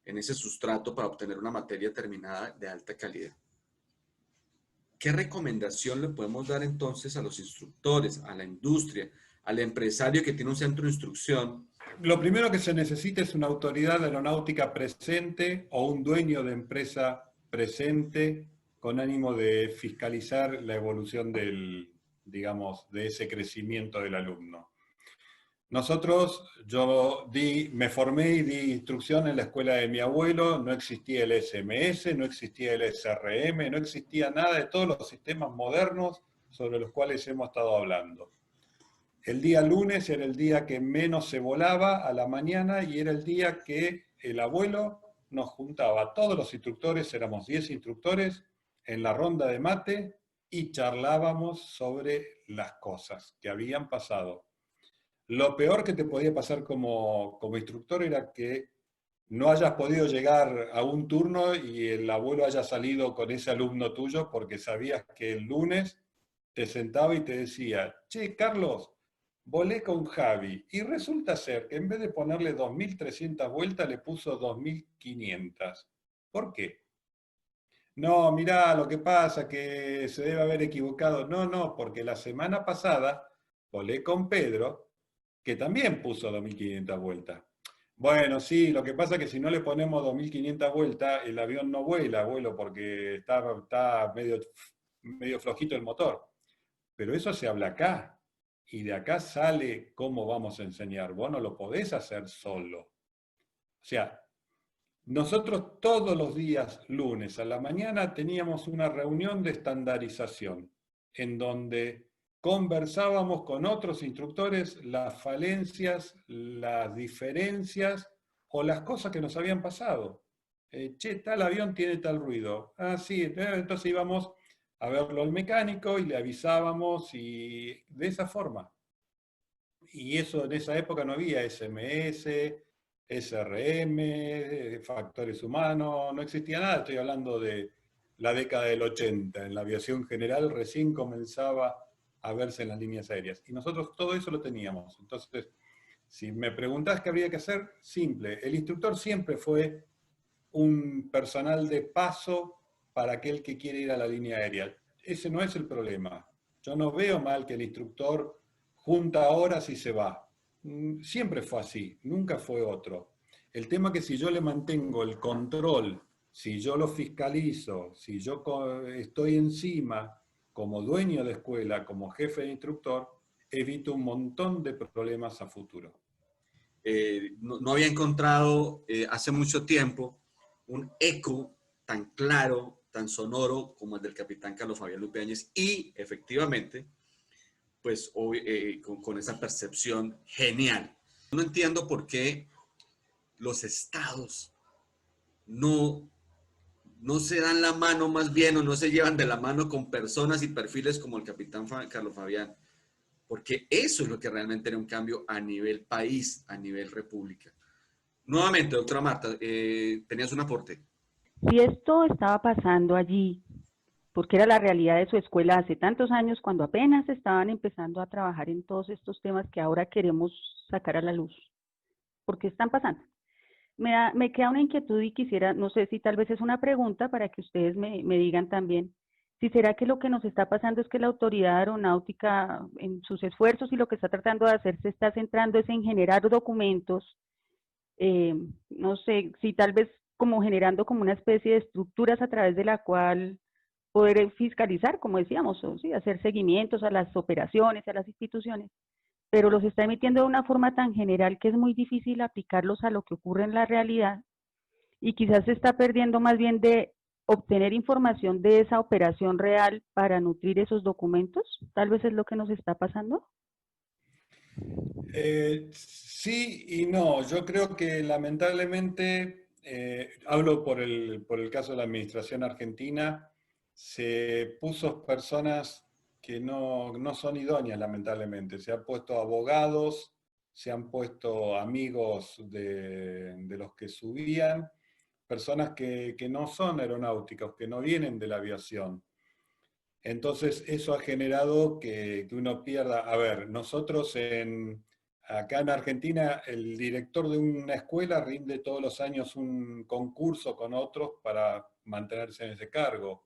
en ese sustrato para obtener una materia terminada de alta calidad. ¿Qué recomendación le podemos dar entonces a los instructores, a la industria, al empresario que tiene un centro de instrucción? Lo primero que se necesita es una autoridad aeronáutica presente o un dueño de empresa presente con ánimo de fiscalizar la evolución digamos, de ese crecimiento del alumno. Me formé y di instrucción en la escuela de mi abuelo, no existía el SMS, no existía el SRM, no existía nada de todos los sistemas modernos sobre los cuales hemos estado hablando. El día lunes era el día que menos se volaba a la mañana y era el día que el abuelo nos juntaba, todos los instructores, éramos 10 instructores, en la ronda de mate y charlábamos sobre las cosas que habían pasado. Lo peor que te podía pasar como instructor era que no hayas podido llegar a un turno y el abuelo haya salido con ese alumno tuyo porque sabías que el lunes te sentaba y te decía, che, Carlos, volé con Javi y resulta ser que en vez de ponerle 2.300 vueltas le puso 2.500. ¿Por qué? No, mirá, lo que pasa que se debe haber equivocado. No, porque la semana pasada volé con Pedro, que también puso 2.500 vueltas. Bueno, sí, lo que pasa es que si no le ponemos 2.500 vueltas, el avión no vuela, abuelo, porque está medio flojito el motor. Pero eso se habla acá, y de acá sale cómo vamos a enseñar. Vos no lo podés hacer solo. O sea, nosotros todos los días, lunes a la mañana, teníamos una reunión de estandarización, en donde conversábamos con otros instructores las falencias, las diferencias o las cosas que nos habían pasado. Che, tal avión tiene tal ruido. Ah, sí, entonces íbamos a verlo al mecánico y le avisábamos y de esa forma. Y eso en esa época no había SMS, SRM, factores humanos, no existía nada. Estoy hablando de la década del 80. En la aviación general recién comenzaba a verse en las líneas aéreas. Y nosotros todo eso lo teníamos. Entonces, si me preguntás qué habría que hacer, simple. El instructor siempre fue un personal de paso para aquel que quiere ir a la línea aérea. Ese no es el problema. Yo no veo mal que el instructor junta horas y se va. Siempre fue así, nunca fue otro. El tema es que si yo le mantengo el control, si yo lo fiscalizo, si yo estoy encima como dueño de escuela, como jefe de instructor, evito un montón de problemas a futuro. No había encontrado hace mucho tiempo un eco tan claro, tan sonoro como el del capitán Carlos Fabián Lupe Áñez y efectivamente, pues con esa percepción genial. No entiendo por qué los estados no se dan la mano más bien o no se llevan de la mano con personas y perfiles como el capitán Carlos Fabián, porque eso es lo que realmente era un cambio a nivel país, a nivel república. Nuevamente, doctora Marta, tenías un aporte. Si esto estaba pasando allí, porque era la realidad de su escuela hace tantos años, cuando apenas estaban empezando a trabajar en todos estos temas que ahora queremos sacar a la luz, ¿por qué están pasando? Me queda una inquietud y quisiera, no sé si tal vez es una pregunta para que ustedes me digan también, si será que lo que nos está pasando es que la autoridad aeronáutica en sus esfuerzos y lo que está tratando de hacer se está centrando es en generar documentos, no sé, si tal vez como generando como una especie de estructuras a través de la cual poder fiscalizar, como decíamos, o sí, hacer seguimientos a las operaciones, a las instituciones, pero los está emitiendo de una forma tan general que es muy difícil aplicarlos a lo que ocurre en la realidad y quizás se está perdiendo más bien de obtener información de esa operación real para nutrir esos documentos. Tal vez es lo que nos está pasando. Sí y no. Yo creo que lamentablemente, hablo por el caso de la administración argentina, se puso personas que no son idóneas, lamentablemente. Se han puesto abogados, se han puesto amigos de los que subían, personas que no son aeronáuticos, que no vienen de la aviación. Entonces eso ha generado que uno pierda. A ver, nosotros acá en Argentina, el director de una escuela rinde todos los años un concurso con otros para mantenerse en ese cargo.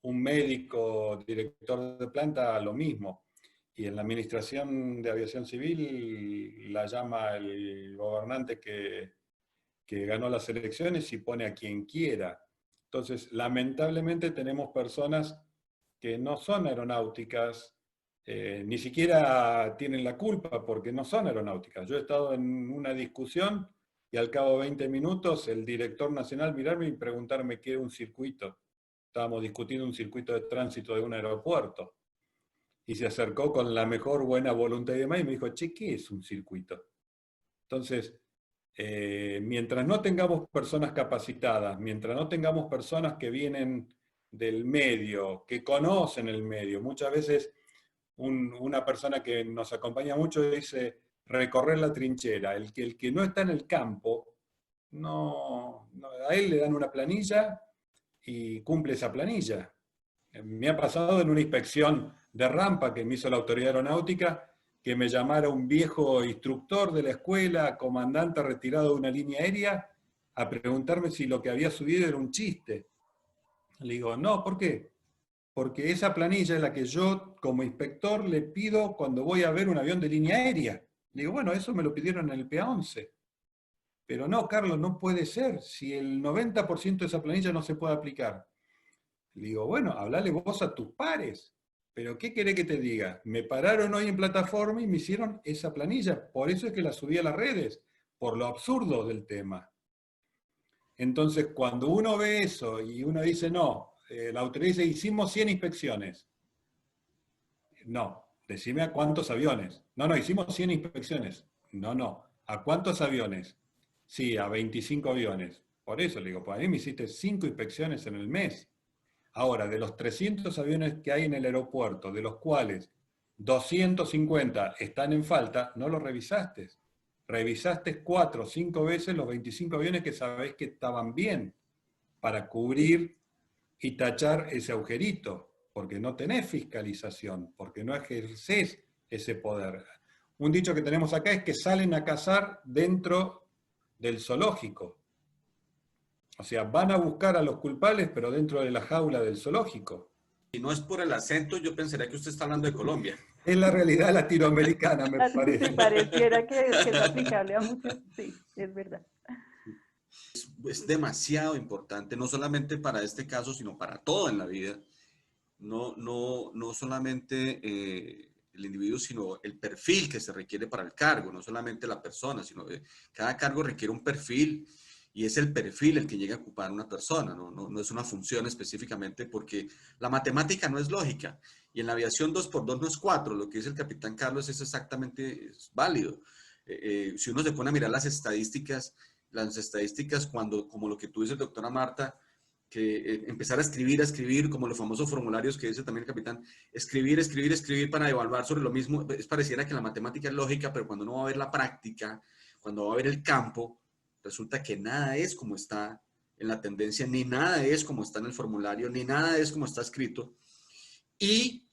Un médico, director de planta, lo mismo. Y en la administración de aviación civil la llama el gobernante que ganó las elecciones y pone a quien quiera. Entonces, lamentablemente tenemos personas que no son aeronáuticas, ni siquiera tienen la culpa porque no son aeronáuticas. Yo he estado en una discusión y al cabo de 20 minutos el director nacional mirarme y preguntarme qué era un circuito. Estábamos discutiendo un circuito de tránsito de un aeropuerto. Y se acercó con la mejor buena voluntad y demás y me dijo, che, ¿qué es un circuito? Entonces, mientras no tengamos personas capacitadas, mientras no tengamos personas que vienen del medio, que conocen el medio, muchas veces una persona que nos acompaña mucho dice recorrer la trinchera. El que no está en el campo, a él le dan una planilla y cumple esa planilla. Me ha pasado en una inspección de rampa que me hizo la autoridad aeronáutica, que me llamara un viejo instructor de la escuela, comandante retirado de una línea aérea, a preguntarme si lo que había subido era un chiste. Le digo, no, ¿por qué? Porque esa planilla es la que yo como inspector le pido cuando voy a ver un avión de línea aérea. Le digo, bueno, eso me lo pidieron en el PA-11. Pero no, Carlos, no puede ser, si el 90% de esa planilla no se puede aplicar. Le digo, bueno, hablale vos a tus pares. Pero ¿qué querés que te diga? Me pararon hoy en plataforma y me hicieron esa planilla. Por eso es que la subí a las redes, por lo absurdo del tema. Entonces, cuando uno ve eso y uno dice, no, la autoridad dice, hicimos 100 inspecciones. No, decime a cuántos aviones. No, hicimos 100 inspecciones. No, ¿a cuántos aviones? Sí, a 25 aviones. Por eso le digo, pues a mí me hiciste 5 inspecciones en el mes. Ahora, de los 300 aviones que hay en el aeropuerto, de los cuales 250 están en falta, no los revisaste. Revisaste 4 o 5 veces los 25 aviones que sabés que estaban bien para cubrir y tachar ese agujerito, porque no tenés fiscalización, porque no ejercés ese poder. Un dicho que tenemos acá es que salen a cazar dentro del zoológico. O sea, van a buscar a los culpables, pero dentro de la jaula del zoológico. Si no es por el acento, yo pensaría que usted está hablando de Colombia. Es la realidad latinoamericana, me parece. Sí, pareciera que es aplicable a muchos, sí, es verdad. Es demasiado importante, no solamente para este caso, sino para todo en la vida. No solamente el individuo, sino el perfil que se requiere para el cargo, no solamente la persona, sino que cada cargo requiere un perfil y es el perfil el que llega a ocupar una persona, no es una función específicamente, porque la matemática no es lógica y en la aviación 2 por 2 no es 4, lo que dice el capitán Carlos es exactamente válido. Si uno se pone a mirar las estadísticas cuando, como lo que tú dices, doctora Marta, que empezar a escribir, como los famosos formularios que dice también el capitán, escribir para evaluar sobre lo mismo, es pareciera que la matemática es lógica, pero cuando uno va a ver la práctica, cuando va a ver el campo, resulta que nada es como está en la tendencia, ni nada es como está en el formulario, ni nada es como está escrito. Y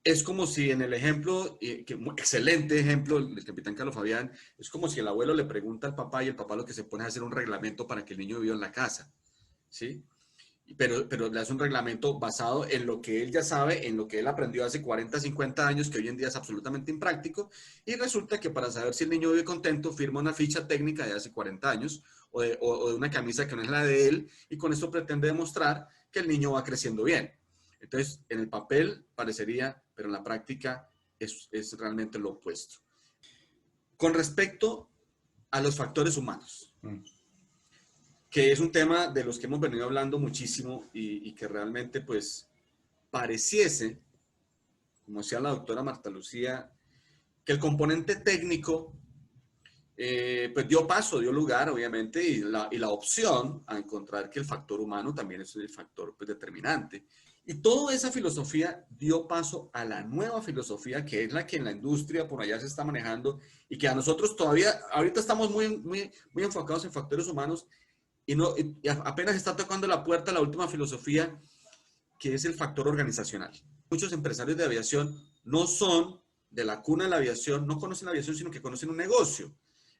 es como si en el ejemplo, excelente ejemplo del capitán Carlos Fabián, es como si el abuelo le pregunta al papá y el papá lo que se pone a hacer un reglamento para que el niño viva en la casa, ¿sí? Pero le hace un reglamento basado en lo que él ya sabe, en lo que él aprendió hace 40, 50 años, que hoy en día es absolutamente impráctico, y resulta que para saber si el niño vive contento, firma una ficha técnica de hace 40 años, o de una camisa que no es la de él, y con esto pretende demostrar que el niño va creciendo bien. Entonces, en el papel parecería, pero en la práctica es realmente lo opuesto. Con respecto a los factores humanos, que es un tema de los que hemos venido hablando muchísimo y que realmente pues pareciese, como decía la doctora Marta Lucía, que el componente técnico pues dio lugar obviamente y la opción a encontrar que el factor humano también es el factor pues, determinante. Y toda esa filosofía dio paso a la nueva filosofía que es la que en la industria por allá se está manejando y que a nosotros todavía, ahorita estamos muy enfocados en factores humanos y apenas está tocando la puerta la última filosofía, que es el factor organizacional. Muchos empresarios de aviación no son de la cuna de la aviación, no conocen la aviación, sino que conocen un negocio.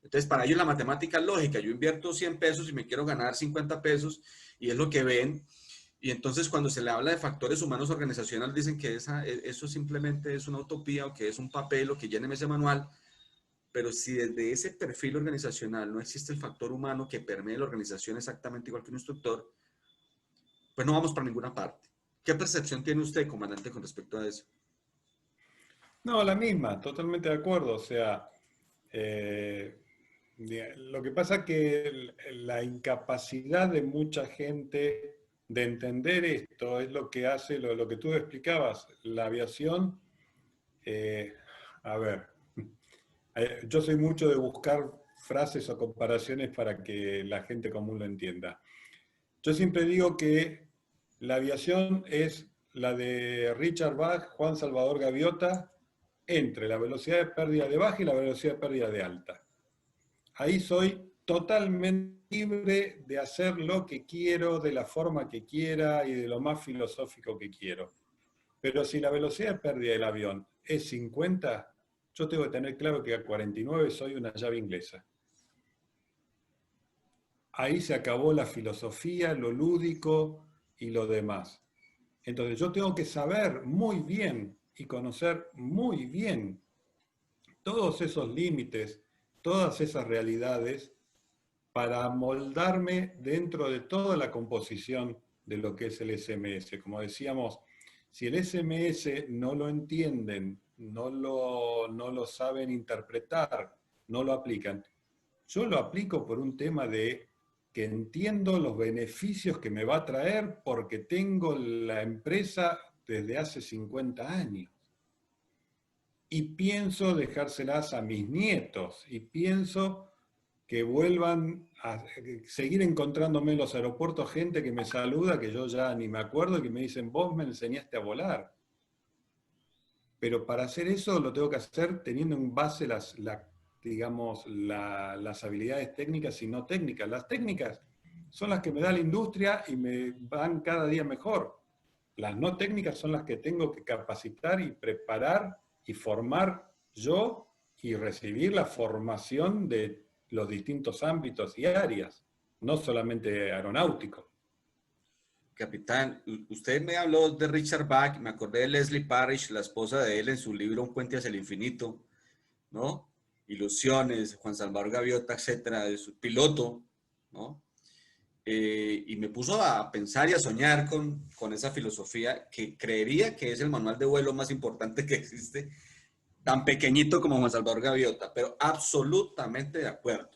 Entonces, para ellos la matemática es lógica. Yo invierto 100 pesos y me quiero ganar 50 pesos y es lo que ven. Y entonces, cuando se le habla de factores humanos organizacionales, dicen que eso simplemente es una utopía o que es un papel o que llenen ese manual. Pero si desde ese perfil organizacional no existe el factor humano que permee la organización exactamente igual que un instructor, pues no vamos para ninguna parte. ¿Qué percepción tiene usted, comandante, con respecto a eso? No, la misma, totalmente de acuerdo. O sea, lo que pasa es que la incapacidad de mucha gente de entender esto es lo que hace, lo que tú explicabas, la aviación, a ver, yo soy mucho de buscar frases o comparaciones para que la gente común lo entienda. Yo siempre digo que la aviación es la de Richard Bach, Juan Salvador Gaviota, entre la velocidad de pérdida de baja y la velocidad de pérdida de alta. Ahí soy totalmente libre de hacer lo que quiero, de la forma que quiera y de lo más filosófico que quiero. Pero si la velocidad de pérdida del avión es 50, yo tengo que tener claro que a 49 soy una llave inglesa. Ahí se acabó la filosofía, lo lúdico y lo demás. Entonces yo tengo que saber muy bien y conocer muy bien todos esos límites, todas esas realidades para moldarme dentro de toda la composición de lo que es el SMS. Como decíamos, si el SMS no lo entienden, no lo saben interpretar, no lo aplican, yo lo aplico por un tema de que entiendo los beneficios que me va a traer porque tengo la empresa desde hace 50 años. Y pienso dejárselas a mis nietos y pienso que vuelvan a seguir encontrándome en los aeropuertos gente que me saluda, que yo ya ni me acuerdo, y que me dicen, vos me enseñaste a volar. Pero para hacer eso lo tengo que hacer teniendo en base las habilidades técnicas y no técnicas. Las técnicas son las que me da la industria y me van cada día mejor. Las no técnicas son las que tengo que capacitar y preparar y formar yo y recibir la formación de los distintos ámbitos y áreas, no solamente aeronáutico. Capitán, usted me habló de Richard Bach, me acordé de Leslie Parrish, la esposa de él, en su libro Un puente hacia el infinito, ¿no? Ilusiones, Juan Salvador Gaviota, etcétera, de su piloto, ¿no? Y me puso a pensar y a soñar con esa filosofía que creería que es el manual de vuelo más importante que existe tan pequeñito como Juan Salvador Gaviota, pero absolutamente de acuerdo.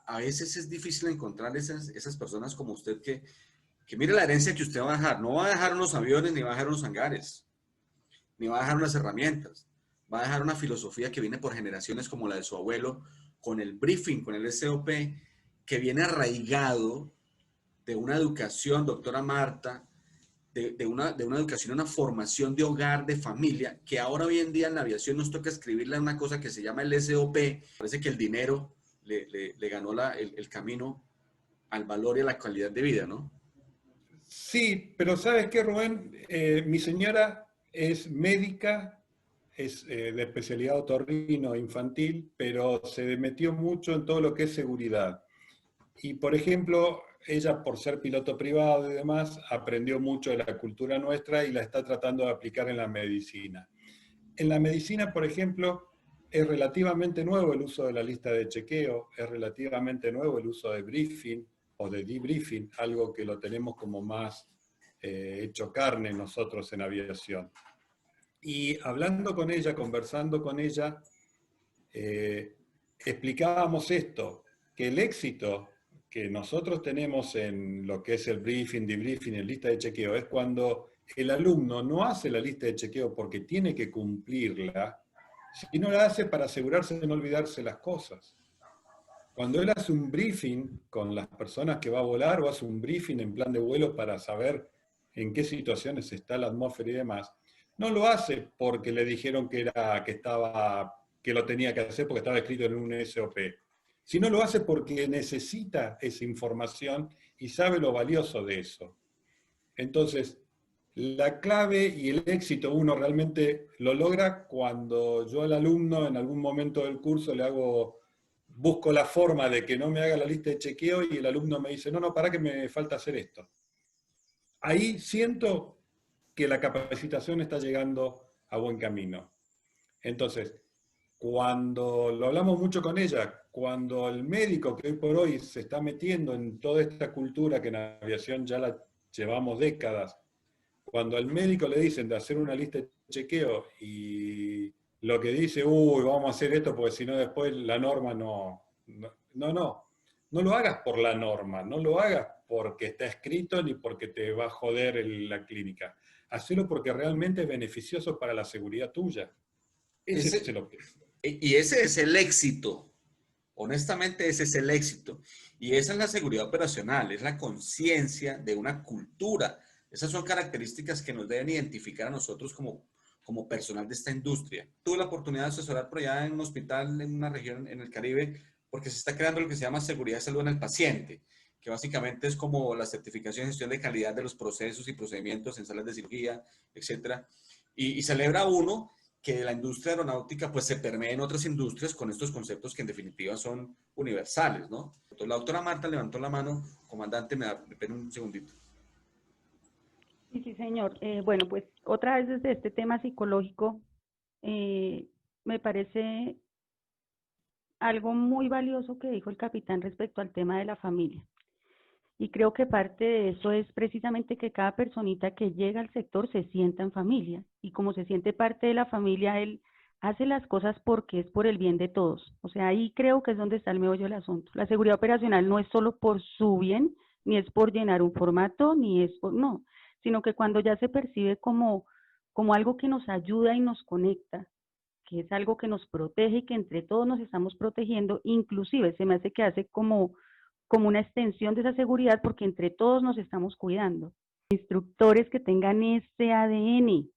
A veces es difícil encontrar esas personas como usted que mire la herencia que usted va a dejar. No va a dejar unos aviones, ni va a dejar unos hangares, ni va a dejar unas herramientas. Va a dejar una filosofía que viene por generaciones como la de su abuelo, con el briefing, con el SOP, que viene arraigado de una educación, doctora Marta, de una educación, una formación de hogar, de familia, que ahora hoy en día en la aviación nos toca escribirle una cosa que se llama el SOP. Parece que el dinero le ganó el camino al valor y a la calidad de vida, ¿no? Sí, pero ¿sabes qué, Rubén? Mi señora es médica, es de especialidad otorrino infantil, pero se metió mucho en todo lo que es seguridad. Y, por ejemplo, ella, por ser piloto privado y demás, aprendió mucho de la cultura nuestra y la está tratando de aplicar en la medicina. En la medicina, por ejemplo, es relativamente nuevo el uso de la lista de chequeo, es relativamente nuevo el uso de briefing o de debriefing, algo que lo tenemos como más hecho carne nosotros en aviación. Y hablando con ella, conversando con ella, explicábamos esto, que el éxito que nosotros tenemos en lo que es el briefing, debriefing, en lista de chequeo, es cuando el alumno no hace la lista de chequeo porque tiene que cumplirla, sino la hace para asegurarse de no olvidarse las cosas. Cuando él hace un briefing con las personas que va a volar o hace un briefing en plan de vuelo para saber en qué situaciones está la atmósfera y demás, no lo hace porque le dijeron que lo tenía que hacer porque estaba escrito en un SOP, sino lo hace porque necesita esa información y sabe lo valioso de eso. Entonces, la clave y el éxito uno realmente lo logra cuando yo al alumno en algún momento del curso busco la forma de que no me haga la lista de chequeo y el alumno me dice, no, para que me falta hacer esto. Ahí siento que la capacitación está llegando a buen camino. Entonces, cuando lo hablamos mucho con ella, cuando el médico que hoy por hoy se está metiendo en toda esta cultura que en aviación ya la llevamos décadas, cuando al médico le dicen de hacer una lista de chequeo y lo que dice, vamos a hacer esto porque si no después la norma no lo hagas por la norma, no lo hagas porque está escrito ni porque te va a joder la clínica. Hacelo porque realmente es beneficioso para la seguridad tuya. Ese es el objetivo. Y ese es el éxito. Honestamente, ese es el éxito. Y esa es la seguridad operacional, es la conciencia de una cultura. Esas son características que nos deben identificar a nosotros como personal de esta industria. Tuve la oportunidad de asesorar por allá en un hospital en una región en el Caribe, porque se está creando lo que se llama seguridad de salud en el paciente, que básicamente es como la certificación y gestión de calidad de los procesos y procedimientos en salas de cirugía, etc. Y celebra uno que la industria aeronáutica pues se permee en otras industrias con estos conceptos que en definitiva son universales, ¿no? Entonces, la doctora Marta levantó la mano. Comandante, me espera un segundito. Sí, señor. Bueno, pues otra vez desde este tema psicológico, me parece algo muy valioso que dijo el capitán respecto al tema de la familia. Y creo que parte de eso es precisamente que cada personita que llega al sector se sienta en familia. Y como se siente parte de la familia, él hace las cosas porque es por el bien de todos. O sea, ahí creo que es donde está el meollo del asunto. La seguridad operacional no es solo por su bien, ni es por llenar un formato, ni es por, no, sino que cuando ya se percibe como algo que nos ayuda y nos conecta, que es algo que nos protege y que entre todos nos estamos protegiendo, inclusive se me hace que hace como una extensión de esa seguridad porque entre todos nos estamos cuidando. Instructores que tengan ese ADN.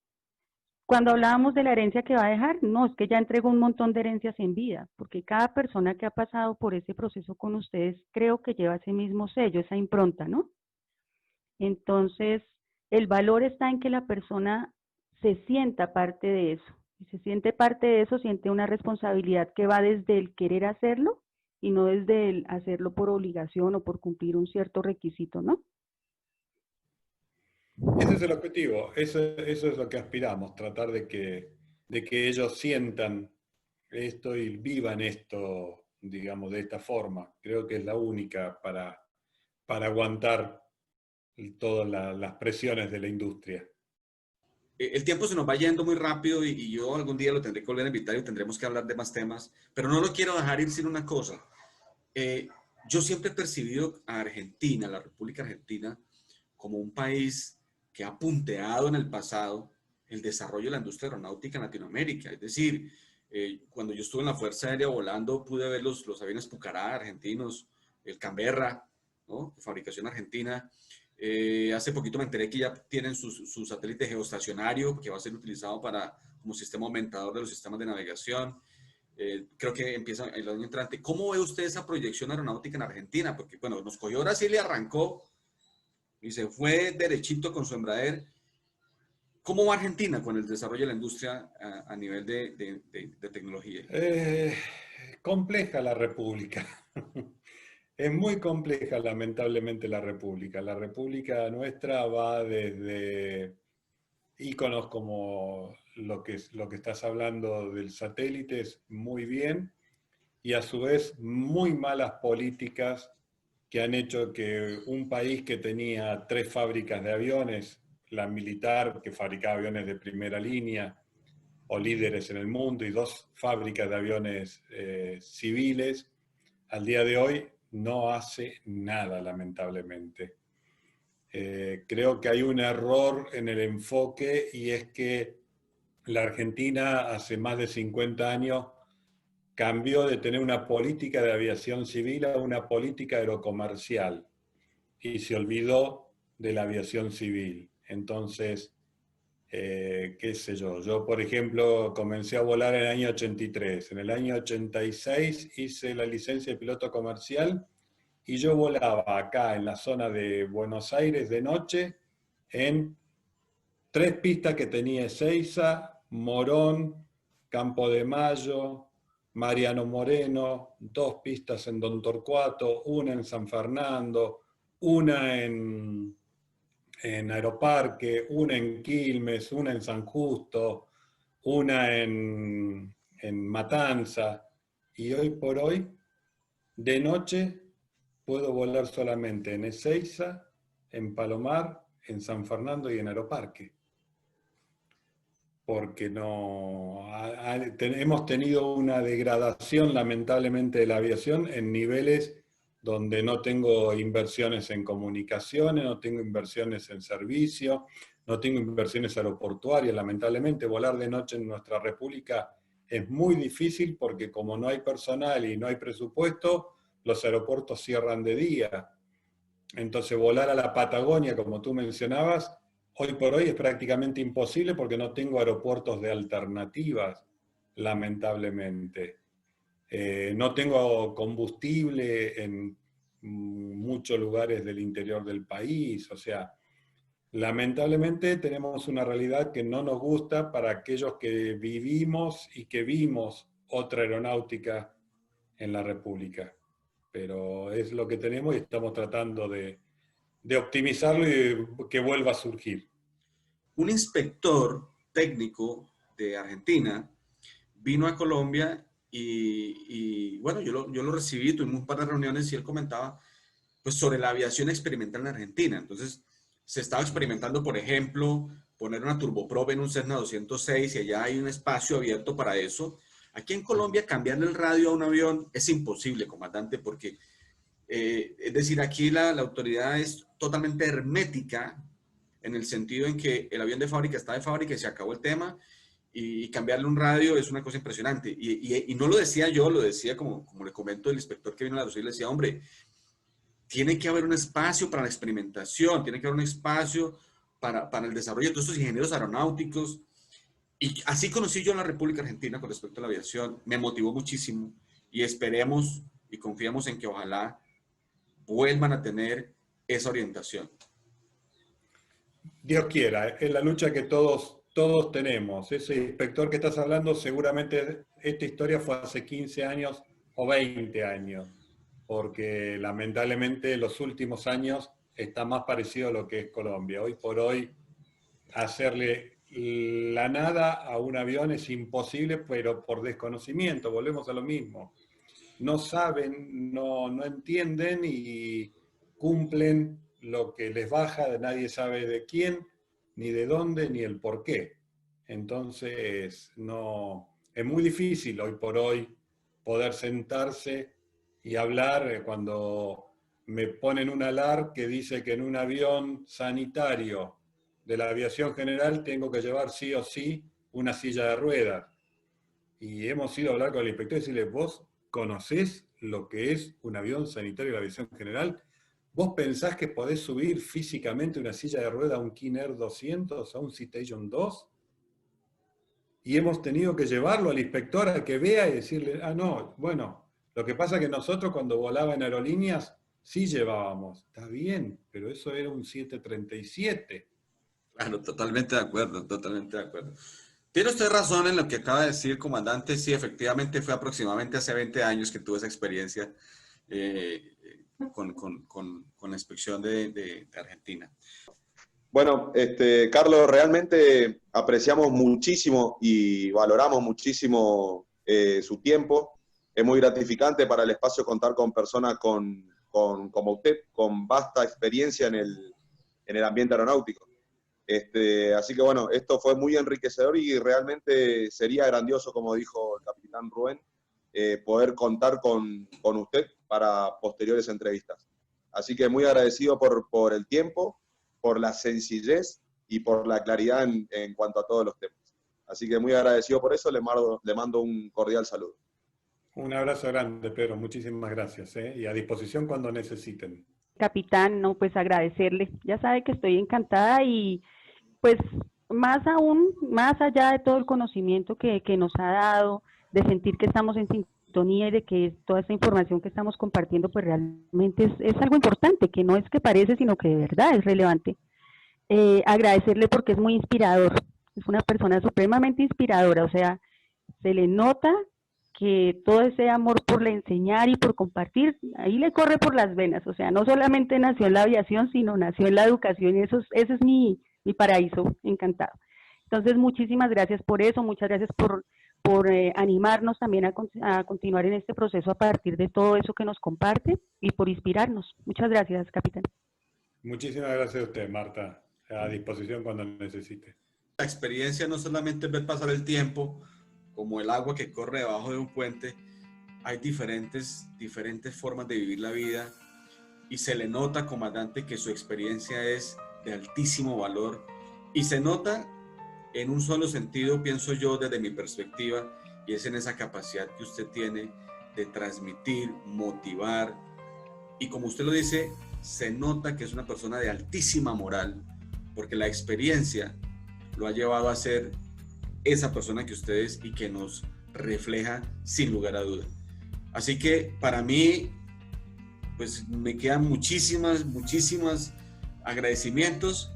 Cuando hablábamos de la herencia que va a dejar, no, es que ya entregó un montón de herencias en vida, porque cada persona que ha pasado por ese proceso con ustedes creo que lleva ese mismo sello, esa impronta, ¿no? Entonces, el valor está en que la persona se sienta parte de eso. Si se siente parte de eso, siente una responsabilidad que va desde el querer hacerlo y no desde el hacerlo por obligación o por cumplir un cierto requisito, ¿no? Ese es el objetivo, eso es lo que aspiramos, tratar de que ellos sientan esto y vivan esto, digamos, de esta forma. Creo que es la única para aguantar todas las presiones de la industria. el tiempo se nos va yendo muy rápido y yo algún día lo tendré que volver a invitar y tendremos que hablar de más temas, pero no lo quiero dejar ir sin una cosa. Eh, yo siempre he percibido a Argentina, la República Argentina, como un país que ha punteado en el pasado el desarrollo de la industria aeronáutica en Latinoamérica. Es decir, cuando yo estuve en la Fuerza Aérea volando, pude ver los aviones Pucará argentinos, el Canberra, ¿no? Fabricación argentina. Hace poquito me enteré que ya tienen su satélite geoestacionario que va a ser utilizado como sistema aumentador de los sistemas de navegación. Creo que empieza el año entrante. ¿Cómo ve usted esa proyección aeronáutica en Argentina? Porque, bueno, nos cogió Brasil y arrancó y se fue derechito con su Embraer. ¿Cómo va Argentina con el desarrollo de la industria a nivel de tecnología? Compleja la República. Es muy compleja, lamentablemente, la República. La República nuestra va desde íconos como lo que estás hablando del satélite, es muy bien, y a su vez muy malas políticas que han hecho que un país que tenía 3 fábricas de aviones, la militar, que fabricaba aviones de primera línea o líderes en el mundo, y 2 fábricas de aviones civiles, al día de hoy no hace nada, lamentablemente. Creo que hay un error en el enfoque, y es que la Argentina hace más de 50 años cambió de tener una política de aviación civil a una política aerocomercial y se olvidó de la aviación civil. Entonces, qué sé yo, por ejemplo comencé a volar en el año 83, en el año 86 hice la licencia de piloto comercial y yo volaba acá en la zona de Buenos Aires de noche en 3 pistas que tenía Ezeiza, Morón, Campo de Mayo, Mariano Moreno, 2 pistas en Don Torcuato, una en San Fernando, una en Aeroparque, una en Quilmes, una en San Justo, una en Matanza. Y hoy por hoy, de noche, puedo volar solamente en Ezeiza, en Palomar, en San Fernando y en Aeroparque. Porque hemos tenido una degradación lamentablemente de la aviación en niveles donde no tengo inversiones en comunicaciones, no tengo inversiones en servicio, no tengo inversiones aeroportuarias. Lamentablemente volar de noche en nuestra república es muy difícil porque como no hay personal y no hay presupuesto, los aeropuertos cierran de día. Entonces volar a la Patagonia, como tú mencionabas, hoy por hoy es prácticamente imposible porque no tengo aeropuertos de alternativas, lamentablemente. No tengo combustible en muchos lugares del interior del país. O sea, lamentablemente tenemos una realidad que no nos gusta para aquellos que vivimos y que vimos otra aeronáutica en la República. Pero es lo que tenemos y estamos tratando de optimizarlo y que vuelva a surgir. Un inspector técnico de Argentina vino a Colombia y bueno, yo lo recibí, tuvimos un par de reuniones y él comentaba pues, sobre la aviación experimental en Argentina. Entonces, se estaba experimentando, por ejemplo, poner una turboprop en un Cessna 206 y allá hay un espacio abierto para eso. Aquí en Colombia, cambiarle el radio a un avión es imposible, comandante, porque es decir, aquí la autoridad es totalmente hermética en el sentido en que el avión de fábrica está de fábrica y se acabó el tema, y cambiarle un radio es una cosa impresionante. Y no lo decía yo, lo decía como le comento el inspector que vino a la le decía, hombre, tiene que haber un espacio para la experimentación, tiene que haber un espacio para el desarrollo de todos estos ingenieros aeronáuticos. Y así conocí yo a la República Argentina con respecto a la aviación, me motivó muchísimo y esperemos y confiamos en que ojalá vuelvan a tener esa orientación. Dios quiera, es la lucha que todos tenemos. Ese inspector que estás hablando, seguramente esta historia fue hace 15 años o 20 años, porque lamentablemente los últimos años está más parecido a lo que es Colombia. Hoy por hoy, hacerle la nada a un avión es imposible, pero por desconocimiento, volvemos a lo mismo. No saben, no entienden y cumplen lo que les baja, nadie sabe de quién, ni de dónde, ni el por qué. Entonces, no, es muy difícil hoy por hoy poder sentarse y hablar cuando me ponen un alar que dice que en un avión sanitario de la aviación general tengo que llevar sí o sí una silla de ruedas. Y hemos ido a hablar con el inspector y decirle, ¿vos conocés lo que es un avión sanitario de la aviación general? ¿Vos pensás que podés subir físicamente una silla de ruedas a un King Air 200, a un Citation 2? Y hemos tenido que llevarlo al inspector a que vea y decirle, no, bueno, lo que pasa es que nosotros cuando volaba en aerolíneas sí llevábamos. Está bien, pero eso era un 737. Claro, totalmente de acuerdo, totalmente de acuerdo. Tiene usted razón en lo que acaba de decir, comandante. Sí, efectivamente fue aproximadamente hace 20 años que tuve esa experiencia con la inspección de Argentina. Bueno, Carlos, realmente apreciamos muchísimo y valoramos muchísimo su tiempo. Es muy gratificante para el espacio contar con personas como usted, con vasta experiencia en el ambiente aeronáutico. Así que bueno, esto fue muy enriquecedor y realmente sería grandioso, como dijo el capitán Rubén, poder contar con usted para posteriores entrevistas. Así que muy agradecido por el tiempo, por la sencillez y por la claridad en cuanto a todos los temas. Así que muy agradecido por eso, le mando un cordial saludo. Un abrazo grande, Pedro, muchísimas gracias, y a disposición cuando necesiten. Capitán, no, pues agradecerle. Ya sabe que estoy encantada y pues más aún, más allá de todo el conocimiento que nos ha dado, de sentir que estamos en sintonía y de que toda esta información que estamos compartiendo pues realmente es algo importante, que no es que parece, sino que de verdad es relevante. Agradecerle porque es muy inspirador, es una persona supremamente inspiradora, o sea, se le nota que todo ese amor por la enseñar y por compartir, ahí le corre por las venas, o sea, no solamente nació en la aviación, sino nació en la educación y ese es mi paraíso, encantado. Entonces, muchísimas gracias por eso, muchas gracias por animarnos también a continuar en este proceso a partir de todo eso que nos comparte y por inspirarnos. Muchas gracias, capitán. Muchísimas gracias a usted, Marta, a disposición cuando necesite. La experiencia no solamente es ver pasar el tiempo, como el agua que corre debajo de un puente. Hay diferentes formas de vivir la vida y se le nota, comandante, que su experiencia es de altísimo valor y se nota en un solo sentido, pienso yo, desde mi perspectiva, y es en esa capacidad que usted tiene de transmitir, motivar, y como usted lo dice, se nota que es una persona de altísima moral, porque la experiencia lo ha llevado a ser esa persona que usted es y que nos refleja sin lugar a duda. Así que para mí, pues me quedan muchísimas agradecimientos,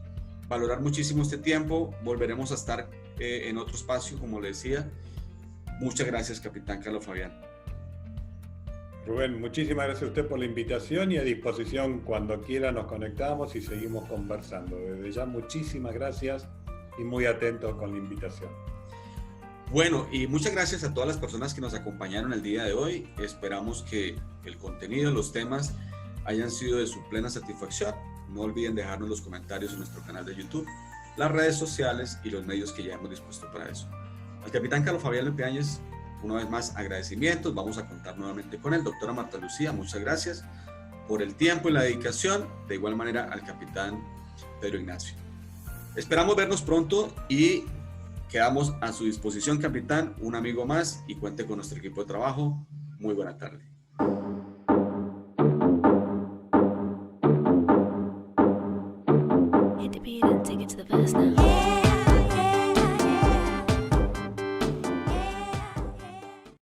valorar muchísimo este tiempo. Volveremos a estar en otro espacio, como le decía. Muchas gracias, capitán Carlos Fabián. Rubén, muchísimas gracias a usted por la invitación y a disposición cuando quiera nos conectamos y seguimos conversando. Desde ya, muchísimas gracias y muy atentos con la invitación. Bueno, y muchas gracias a todas las personas que nos acompañaron el día de hoy. Esperamos que el contenido, los temas hayan sido de su plena satisfacción. No olviden dejarnos los comentarios en nuestro canal de YouTube, las redes sociales y los medios que ya hemos dispuesto para eso. Al capitán Carlos Fabián Lempiáñez, una vez más agradecimientos. Vamos a contar nuevamente con él. Doctora Marta Lucía, muchas gracias por el tiempo y la dedicación. De igual manera al capitán Pedro Ignacio. Esperamos vernos pronto y quedamos a su disposición, capitán, un amigo más, y cuente con nuestro equipo de trabajo. Muy buena tarde.